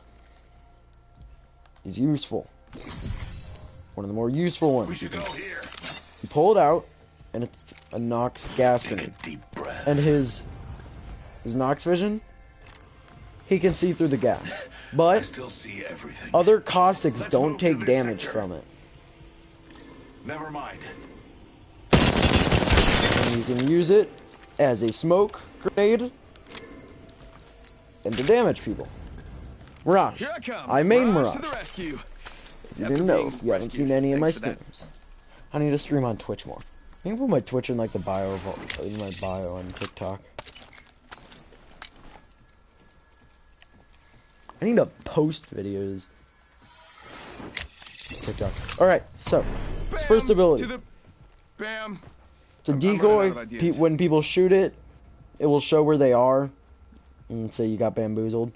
is useful. One of the more useful ones. We should go here. You pull it out, and it's a Nox gas Take a grenade. deep breath. And his Nox vision, he can see through the gas. I But still see everything. other caustics Let's don't move to take this damage sector. from it. Never mind. And you can use it as a smoke grenade and to damage people. Mirage. Here I come. I main Mirage to Mirage. the rescue. If you After didn't know, being if you haven't rescued. seen any of my Thanks for that. streams. I need to stream on Twitch more. I can put my Twitch in like the bio of in my bio on TikTok. I need to post videos. TikTok. Alright, so his Bam, first ability. To the bam. It's a I'm running decoy. out of ideas. When people shoot it, it will show where they are. And say you got bamboozled.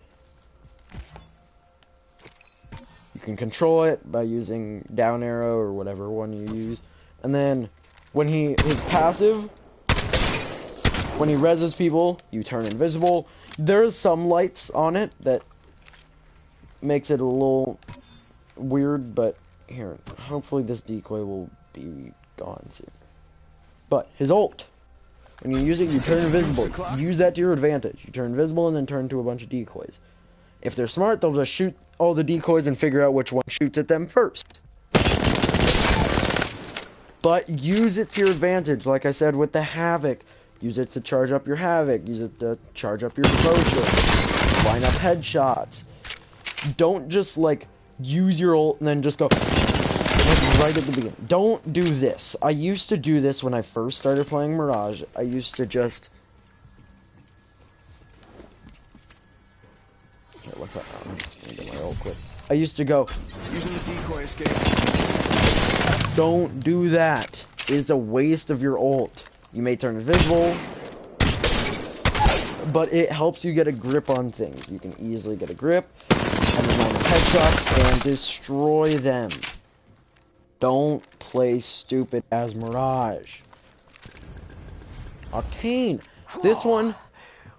You can control it by using down arrow or whatever one you use. And then when his passive, when he reses people, you turn invisible. There's some lights on it that makes it a little weird, but here, hopefully this decoy will be gone soon. But his ult, when you use it, you turn invisible. Use that to your advantage. You turn invisible and then turn to a bunch of decoys. If they're smart, they'll just shoot all the decoys and figure out which one shoots at them first. But use it to your advantage, like I said with the Havoc. Use it to charge up your Havoc. Use it to charge up your Devotion. Line up headshots. Don't just, like, use your ult and then just go, like, right at the beginning. Don't do this. I used to do this when I first started playing Mirage. I used to just... Here, what's that? Oh, I'm just gonna get my ult quick. I used to go, Using the decoy escape. don't do that. It's a waste of your ult. You may turn invisible, but it helps you get a grip on things. You can easily get a grip, and then line up headshots, and destroy them. Don't play stupid as Mirage. Octane. This one,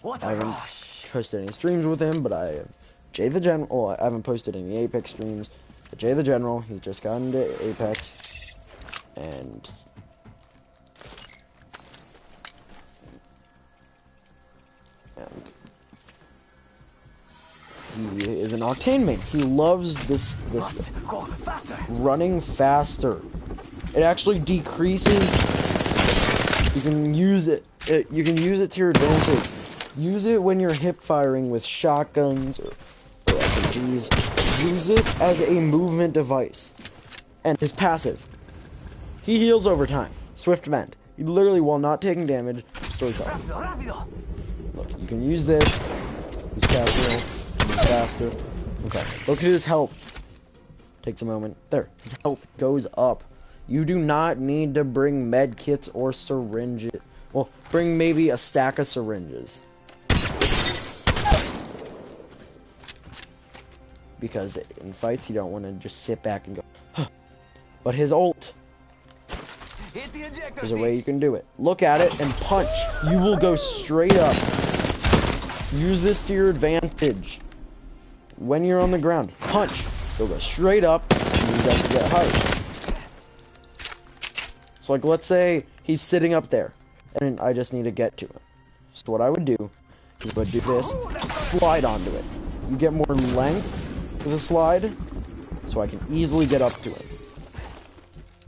What I a haven't rush. posted any streams with him, but I Jay the General. Well, I haven't posted any Apex streams. But Jay the General, he's just got into Apex, and he is an Octane main. He loves this Go faster. running faster. It actually decreases You can use it. You can use it to your advantage. Use it when you're hip firing with shotguns or SMGs. Use it as a movement device. And his passive. He heals over time. Swift Mend. He literally, while not taking damage, restores health. Look, you can use this. He's casual. He's faster. Okay. Look at his health. Takes a moment. There. His health goes up. You do not need to bring med kits or syringes. Well, bring maybe a stack of syringes. Because in fights, you don't want to just sit back and go, huh. But his ult. There's a way you can do it. Look at it and punch. You will go straight up. Use this to your advantage. When you're on the ground, punch. You'll go straight up. And you guys get hurt. So like, let's say he's sitting up there, and I just need to get to him. So what I would do is I would do this, slide onto it. You get more length with a slide, so I can easily get up to him.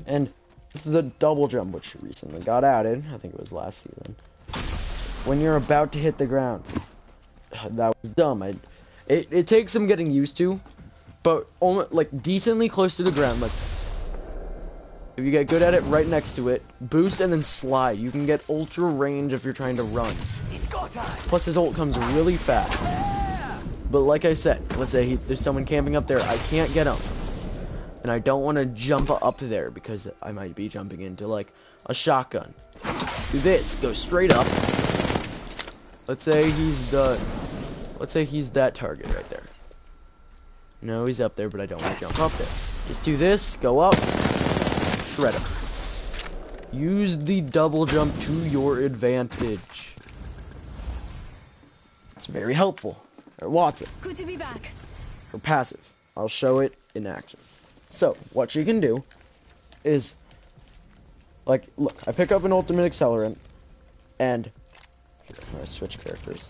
And this is the double jump, which recently got added. I think it was last season. When you're about to hit the ground, that was dumb. It takes some getting used to, but almost, like decently close to the ground. Like if you get good at it, right next to it, boost and then slide. You can get ultra range if you're trying to run. Plus his ult comes really fast. But like I said, let's say there's someone camping up there. I can't get him. And I don't want to jump up there because I might be jumping into like a shotgun. Do this, go straight up. Let's say he's that target right there. No, he's up there, but I don't want to jump up there. Just do this, go up, shred him. Use the double jump to your advantage. It's very helpful. Or Watson. Good to be back. Or passive. I'll show it in action. So, what she can do is, like, look, I pick up an ultimate accelerant, and here, I'm gonna switch characters.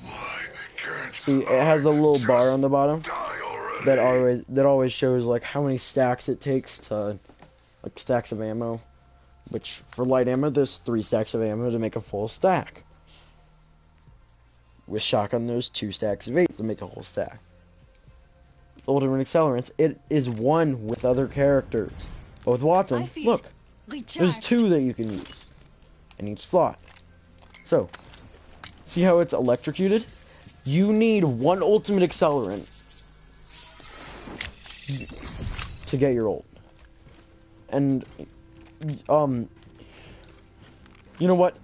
See, it has a little bar on the bottom that always shows like how many stacks it takes to, like, stacks of ammo. Which for light ammo, there's 3 stacks of ammo to make a full stack. With shotgun, there's 2 stacks of 8 to make a whole stack. Ultimate accelerants, it is 1 with other characters. But with Watson, look, there's 2 that you can use in each slot. So, see how it's electrocuted? You need 1 ultimate accelerant to get your ult. And, you know what?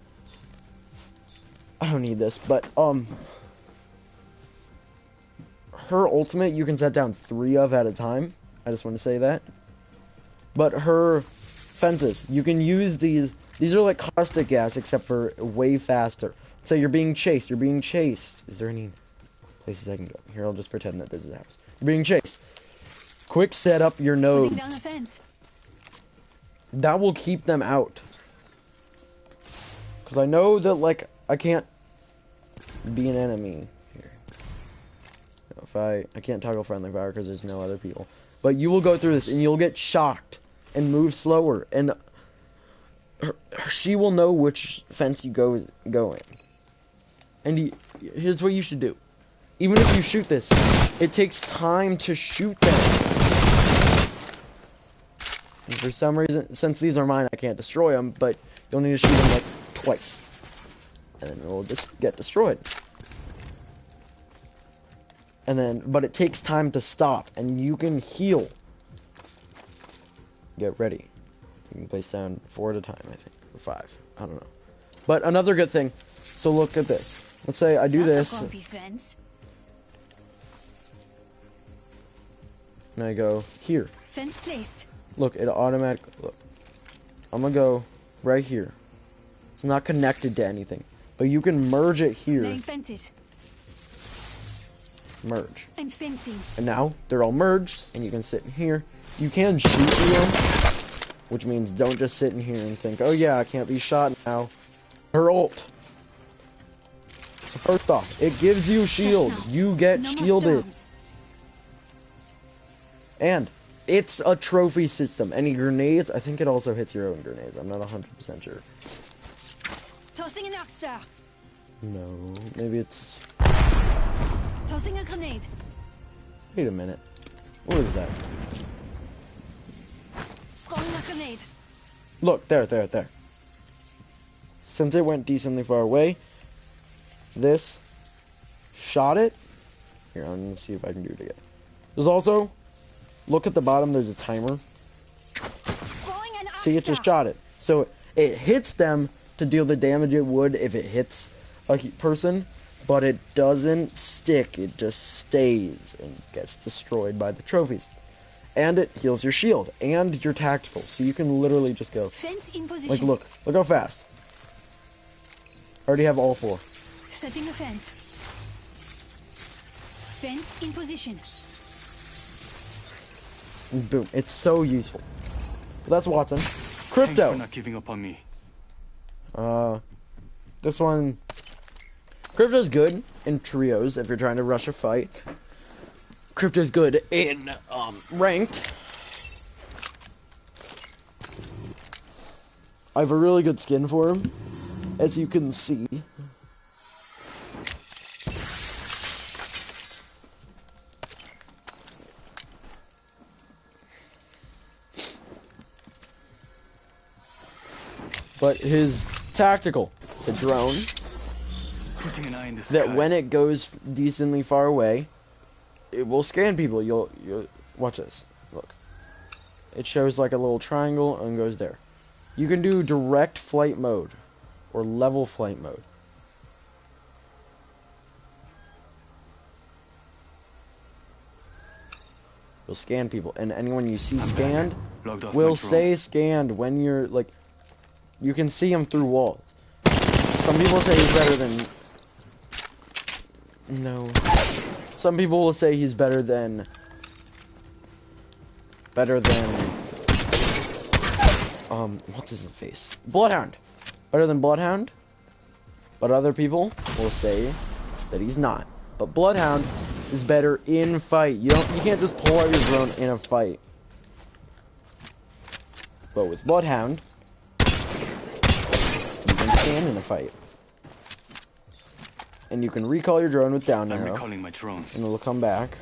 I don't need this, but, her ultimate you can set down 3 of at a time. I just want to say that. But her fences, you can use these. These are like caustic gas, except for way faster. Say you're being chased. You're being chased. Is there any places I can go? Here, I'll just pretend that this is a house. You're being chased. Quick set up your nodes. Down a fence. That will keep them out. Because I know that, like, I can't be an enemy. If I can't toggle friendly fire because there's no other people. But you will go through this and you'll get shocked and move slower. And she will know which fence you go in. And here's what you should do. Even if you shoot this, it takes time to shoot them. And for some reason, since these are mine, I can't destroy them. But you'll need to shoot them like twice. And then it'll just get destroyed. And then, but it takes time to stop, and you can heal. Get ready. You can place down 4 at a time, I think, or 5. I don't know. But another good thing. So look at this. Let's say I do this, and I go here. Fence placed. Look, it automatically. Look, I'm gonna go right here. It's not connected to anything, but you can merge it here. Laying fences. Merge. I'm fencing. And now they're all merged, and you can sit in here. You can shoot through them, which means don't just sit in here and think, oh yeah, I can't be shot now. Her ult. So first off, it gives you shield. You get shielded. And it's a trophy system. Any grenades, I think it also hits your own grenades. I'm not 100% sure. Tossing an Arcstar. No, maybe it's... Tossing a grenade. Wait a minute. What is that? Throwing a grenade. Look, there. Since it went decently far away, this shot it. Here, I'm gonna see if I can do it again. There's also, look at the bottom, there's a timer. Throwing an Arcstar. See, it just shot it. So it hits them to deal the damage it would if it hits a person, but it doesn't stick. It just stays and gets destroyed by the trophies. And it heals your shield and your tactical, so you can literally just go. Fence in position. Like, look how fast. I already have all 4. Setting a fence. Fence in position. And boom, it's so useful. But that's Watson. Thanks Crypto. for not giving up on me. This one. Crypto's good in trios if you're trying to rush a fight. Crypto's good in ranked. I have a really good skin for him, as you can see. But his tactical, the drone, Putting an eye in the sky. that when it goes decently far away, it will scan people. You'll watch this. Look, it shows like a little triangle and goes there. You can do direct flight mode or level flight mode. You'll scan people, and anyone you see scanned Logged off will my drone. stay scanned when you're like. You can see them through walls. Some people say he's better than. No. Some people will say he's better than. What's his face? Bloodhound. Better than Bloodhound. But other people will say that he's not. But Bloodhound is better in fight. You can't just pull out your drone in a fight. But with Bloodhound, you can stand in a fight. And you can recall your drone with down I'm arrow. recalling my drone. And it'll come back.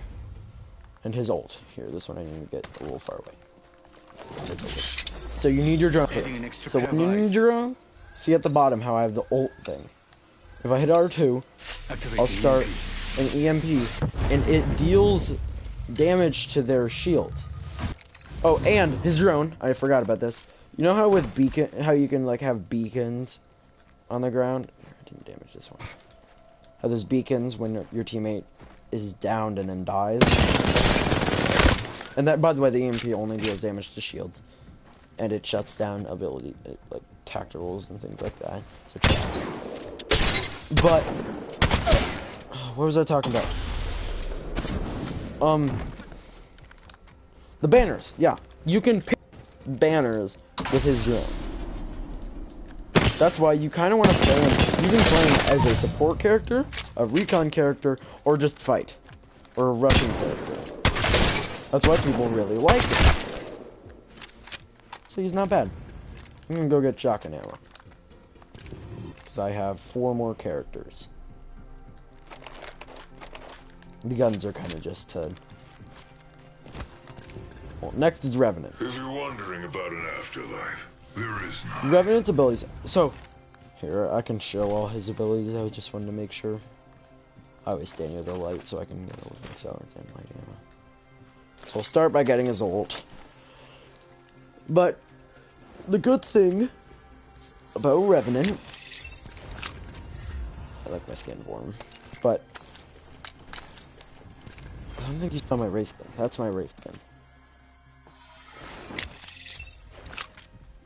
And his ult. Here, this one I need to get a little far away. So you need your drone Adding first. an extra So pair when of you need eyes. your drone, see at the bottom how I have the ult thing. If I hit R2, Activating I'll start EMP. an EMP, and it deals damage to their shield. Oh, and his drone, I forgot about this. You know how with beacon, how you can like have beacons on the ground? I didn't damage this one. How there's beacons when your teammate is downed and then dies. And that, by the way, the EMP only deals damage to shields. And it shuts down ability, like tacticals and things like that. So traps. But what was I talking about? The banners. Yeah, you can pick banners with his drone. That's why you kind of want to play him. You can play him as a support character, a recon character, or just fight, or a rushing character. That's why people really like him. So he's not bad. I'm gonna go get shotgun ammo. Because I have 4 more characters. The guns are kind of just to... Well, next is Revenant. If you're wondering about an afterlife, there is none. Revenant's abilities. So, here, I can show all his abilities. I just wanted to make sure. I always stay near the light so I can get a accelerant and light ammo. So we'll start by getting his ult. But the good thing about Revenant, I like my skin for him, but I don't think you saw my Wraith skin. That's my Wraith skin.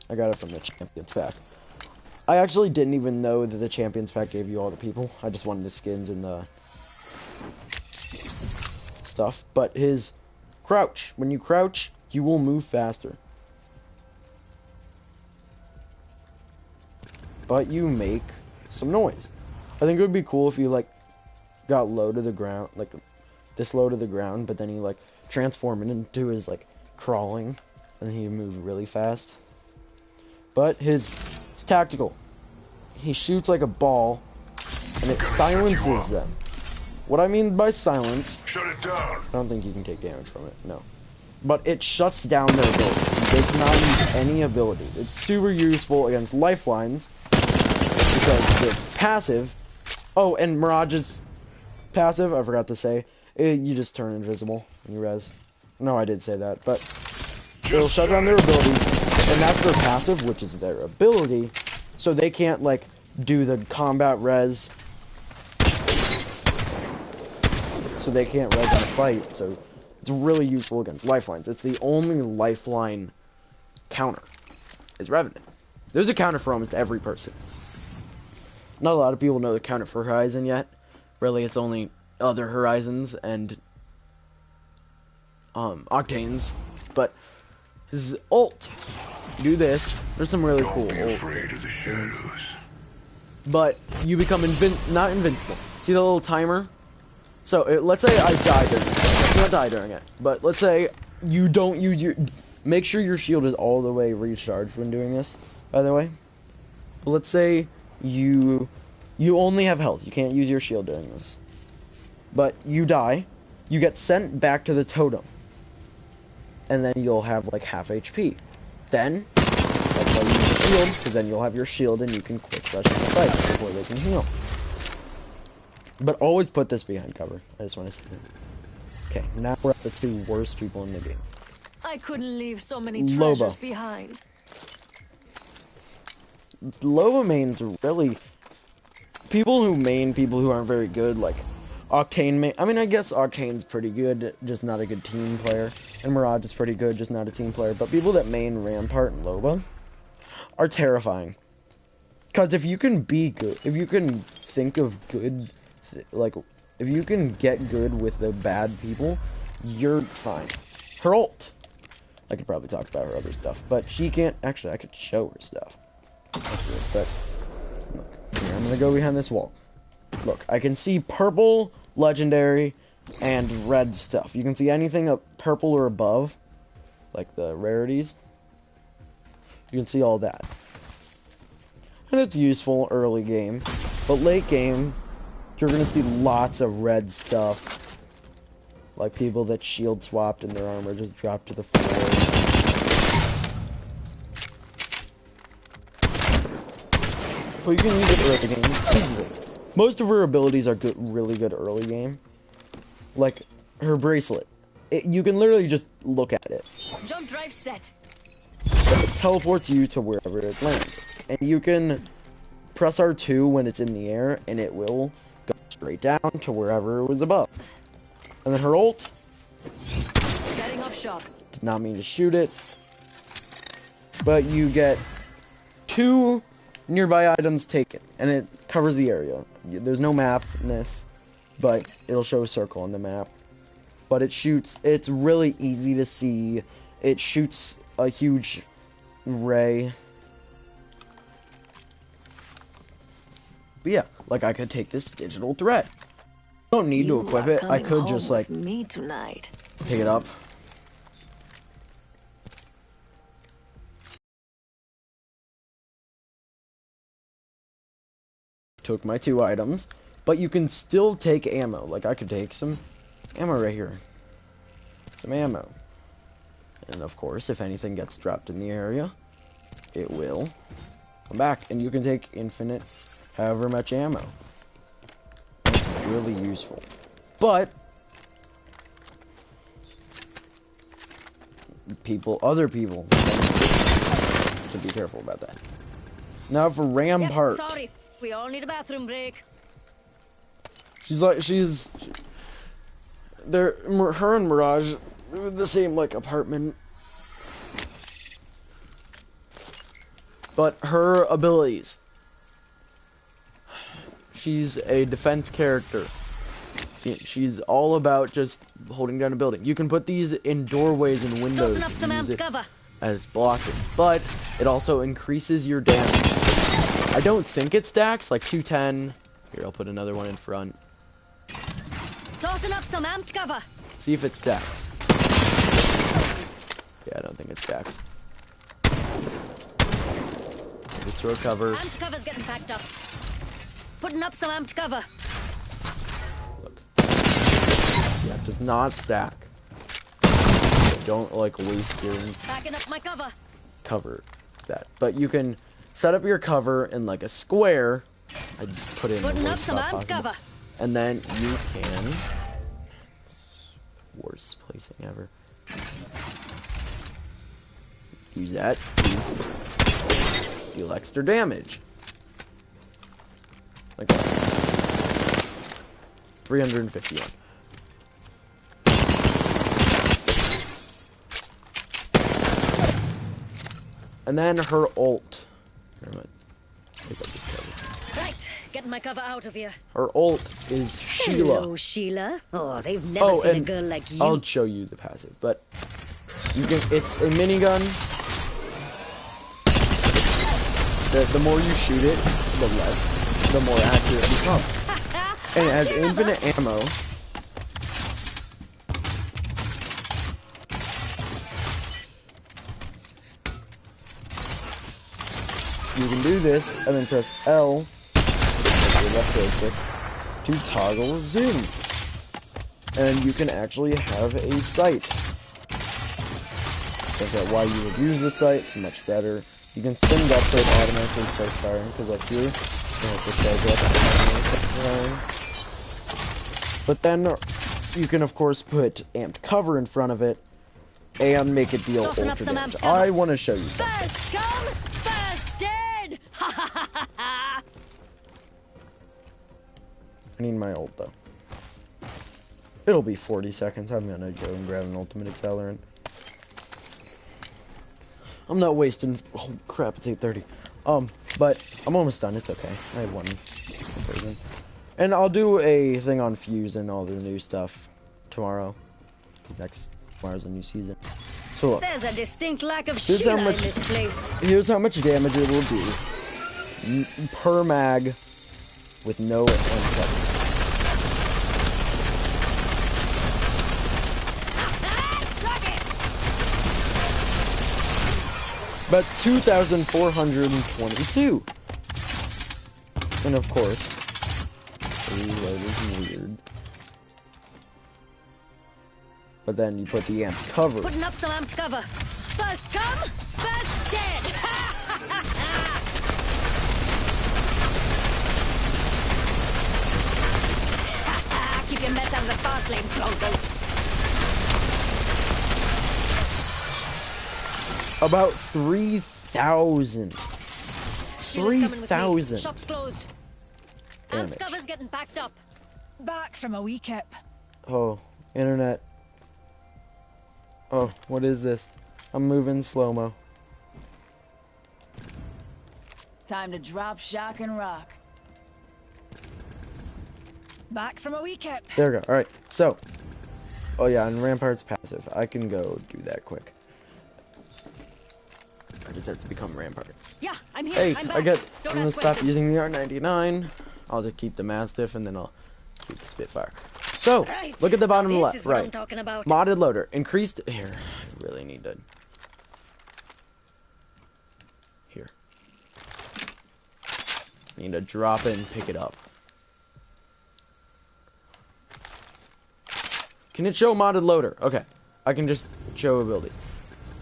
I got it from the Champions Pack. I actually didn't even know that the Champions Pack gave you all the people. I just wanted the skins and the stuff. But his crouch, when you crouch, you will move faster. But you make some noise. I think it would be cool if you like got low to the ground, like this low to the ground, but then you like transform it into his like crawling, and then he move really fast. But his tactical, he shoots like a ball, and it silences them. What I mean by silence, Shut it down. I don't think you can take damage from it, no. But it shuts down their abilities. They cannot use any ability. It's super useful against lifelines, because they're passive. Oh, and Mirage's passive, I forgot to say, you just turn invisible when you res. No, I did say that, but it'll shut down their abilities, and that's their passive, which is their ability, so they can't, like, do the combat res. So they can't res in a fight, so it's really useful against lifelines. It's the only lifeline counter, is Revenant. There's a counter for almost every person. Not a lot of people know the counter for Horizon yet. Really, it's only other Horizons and Octanes. But his ult, do this. There's some really cool Don't be ult. afraid of the shadows. But you become not invincible. See the little timer? So let's say I die during it. I can't die during it. But let's say you don't use your. Make sure your shield is all the way recharged when doing this. By the way, but let's say you only have health. You can't use your shield during this. But you die. You get sent back to the totem. And then you'll have like half HP. Then that's why you use your shield, because then you'll have your shield and you can quick rush in the fight before they can heal. But always put this behind cover. I just want to say that. Okay, now we're at the two worst people in the game. I couldn't leave so many Loba. treasures behind. Loba mains are really people who aren't very good, like Octane main. I mean, I guess Octane's pretty good, just not a good team player. And Mirage is pretty good, just not a team player. But people that main Rampart and Loba are terrifying. Because if you can be good, if you can think of good, like, if you can get good with the bad people, you're fine. Her ult. I could probably talk about her other stuff, but she can't. Actually, I could show her stuff. That's weird, but look. Here, I'm gonna go behind this wall. Look, I can see purple, legendary, and red stuff. You can see anything up purple or above, like the rarities. You can see all that. And it's useful early game, but late game, you're gonna see lots of red stuff. Like people that shield swapped and their armor just dropped to the floor. Well, you can use it early game easily. Most of her abilities are good, really good early game. Like her bracelet, you can literally just look at it. Jump drive set. It teleports you to wherever it lands, and you can press R2 when it's in the air, and it will go straight down to wherever it was above. And then her ult. Setting up shop. Did not mean to shoot it, but you get 2 nearby items taken, and it covers the area. There's no map in this, but it'll show a circle on the map. But it shoots, it's really easy to see. It shoots a huge ray. But yeah, like I could take this digital threat. I don't need to equip it. I could just like me tonight. pick it up. Took my 2 items, but you can still take ammo. Like I could take some ammo right here. Some ammo. And of course, if anything gets dropped in the area, it will come back. And you can take infinite, however much ammo. It's really useful. But other people should be careful about that. Now for Rampart. Sorry, we all need a bathroom break. Her and Mirage, the same like apartment. But her abilities. She's a defense character. She's all about just holding down a building. You can put these in doorways and windows Up some and use it cover. as blocking, but it also increases your damage. I don't think it stacks, like 210. Here, I'll put another one in front. Tossing up some amped cover. See if it stacks. Yeah, I don't think it stacks. Just throw cover. Amped cover's getting packed up. Putting up some amped cover. Look. Yeah, does not stack. Don't like waste your Backing up my cover. cover that. But you can set up your cover in like a square. I put it in the Putting up worst some spot amped possible. cover. And then you can. Worst placing ever. Use that to deal extra damage. Like that. 351. And then her ult. Right, getting my cover out of here. Her ult is Sheila. Hello, Sheila. Oh, they've never seen a and girl like you. I'll show you the passive, but you can. It's a minigun. The more you shoot it, the more accurate it becomes. And it has infinite ammo. You can do this, and then press L, with your left joystick, to toggle zoom. And you can actually have a sight. Think out why you would use the sight, it's much better. You can spin that so it automatically starts firing, because up here, you have to charge up. But then, you can of course put amped cover in front of it, and make it deal Tossing up ultra some damage. amped cover. I want to show you something. First come, first dead. Ha ha ha ha ha. I need my ult though. It'll be 40 seconds. I'm gonna go and grab an ultimate accelerant. I'm not wasting. Oh crap! It's 8:30. But I'm almost done. It's okay. I have one version, and I'll do a thing on Fuse and all the new stuff tomorrow. Tomorrow's a new season. So look, There's a distinct lack of Here's how Sheila in much- this place. here's how much damage it will do per mag with no end cover. But 2,422. And of course, the reload is weird. But then you put the amped cover. Putting up some amped cover. First come, first dead. Ha ha ha ha. Keep your mess out of the fast lane, flonkers. About 3,000. Sheila's coming with me. 3,000 Shop's closed. damage. Amped cover's getting packed up. Back from a wee kip. Oh, internet. Oh, what is this? I'm moving slow-mo. Time to drop, shock, and rock. Back from a wee kip. There we go. Alright, so. Oh yeah, and Rampart's passive. I can go do that quick. I just have to become Rampart. Yeah, I'm here. Hey, I'm back. I'm Don't gonna ask stop questions. using the R99. I'll just keep the Mastiff and then I'll keep the Spitfire. So, Right. look at the bottom This left, is what I'm right. talking about. Modded loader. Increased, here, I really need to. Here. I need to drop it and pick it up. Can it show modded loader? Okay. I can just show abilities.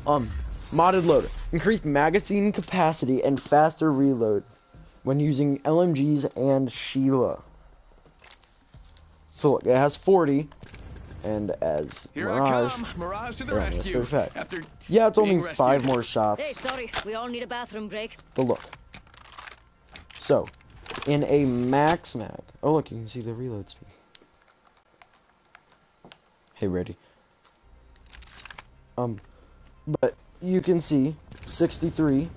Modded loader. Increased magazine capacity and faster reload when using LMGs and Sheila. So look, it has 40, and as Here Mirage, I come, Mirage to the Yeah, that's rescue. 35. After yeah, it's only being 5 rescued. more Hey, shots. sorry. We all need a bathroom break. But look. So, in a max mag. Oh look, you can see the reload speed. Hey, ready. But you can see 63.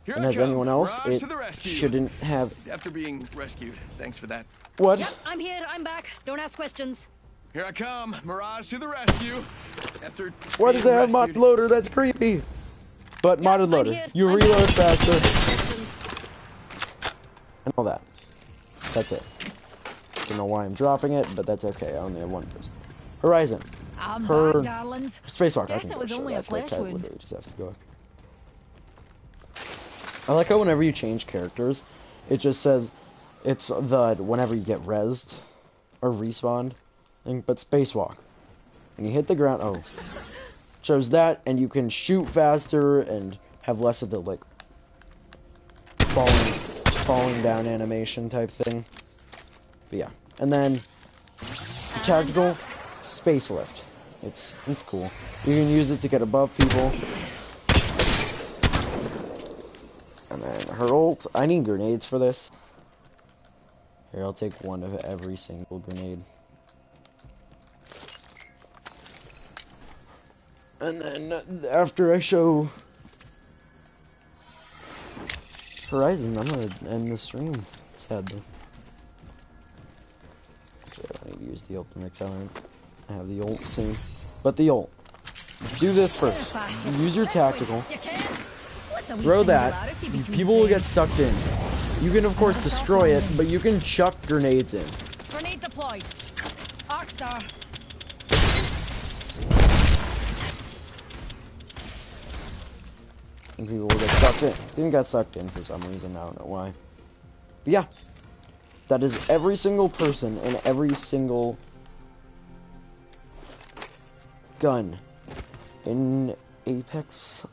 Here And I as come, anyone else, Mirage it to the rescue. shouldn't have. After being rescued. Thanks for that. What? Yep, I'm here. I'm back. Don't ask questions. Here I come, Mirage to the rescue. After Why does it being have rescued. modded loader? That's creepy. But modded I'm loader, here. you I'm reload back. faster Questions. and all that. That's it. Don't know why I'm dropping it, but that's okay. I only have one person. Horizon. I'm Her- back, darlings. Spacewalk. I Guess can it go was show only a that quick. flesh I wound. literally just have to go up. I like how whenever you change characters, it just says it's the whenever you get rezzed or respawned thing, but spacewalk. When you hit the ground, oh, shows that, and you can shoot faster and have less of the like falling down animation type thing. But yeah, and then tactical space lift. It's cool. You can use it to get above people. And then her ult. I need grenades for this. Here, I'll take one of every single grenade. And then after I show Horizon, I'm gonna end the stream. Sad though. Actually, I don't need to use the ultimate talent. I have the ult soon. But the ult. Do this first. Use your tactical. Throw that. People will get sucked in. You can of course destroy it, but you can chuck grenades in. Grenade deployed. Arcstar. And people will get sucked in. Didn't get sucked in for some reason, I don't know why. But yeah. That is every single person and every single gun in Apex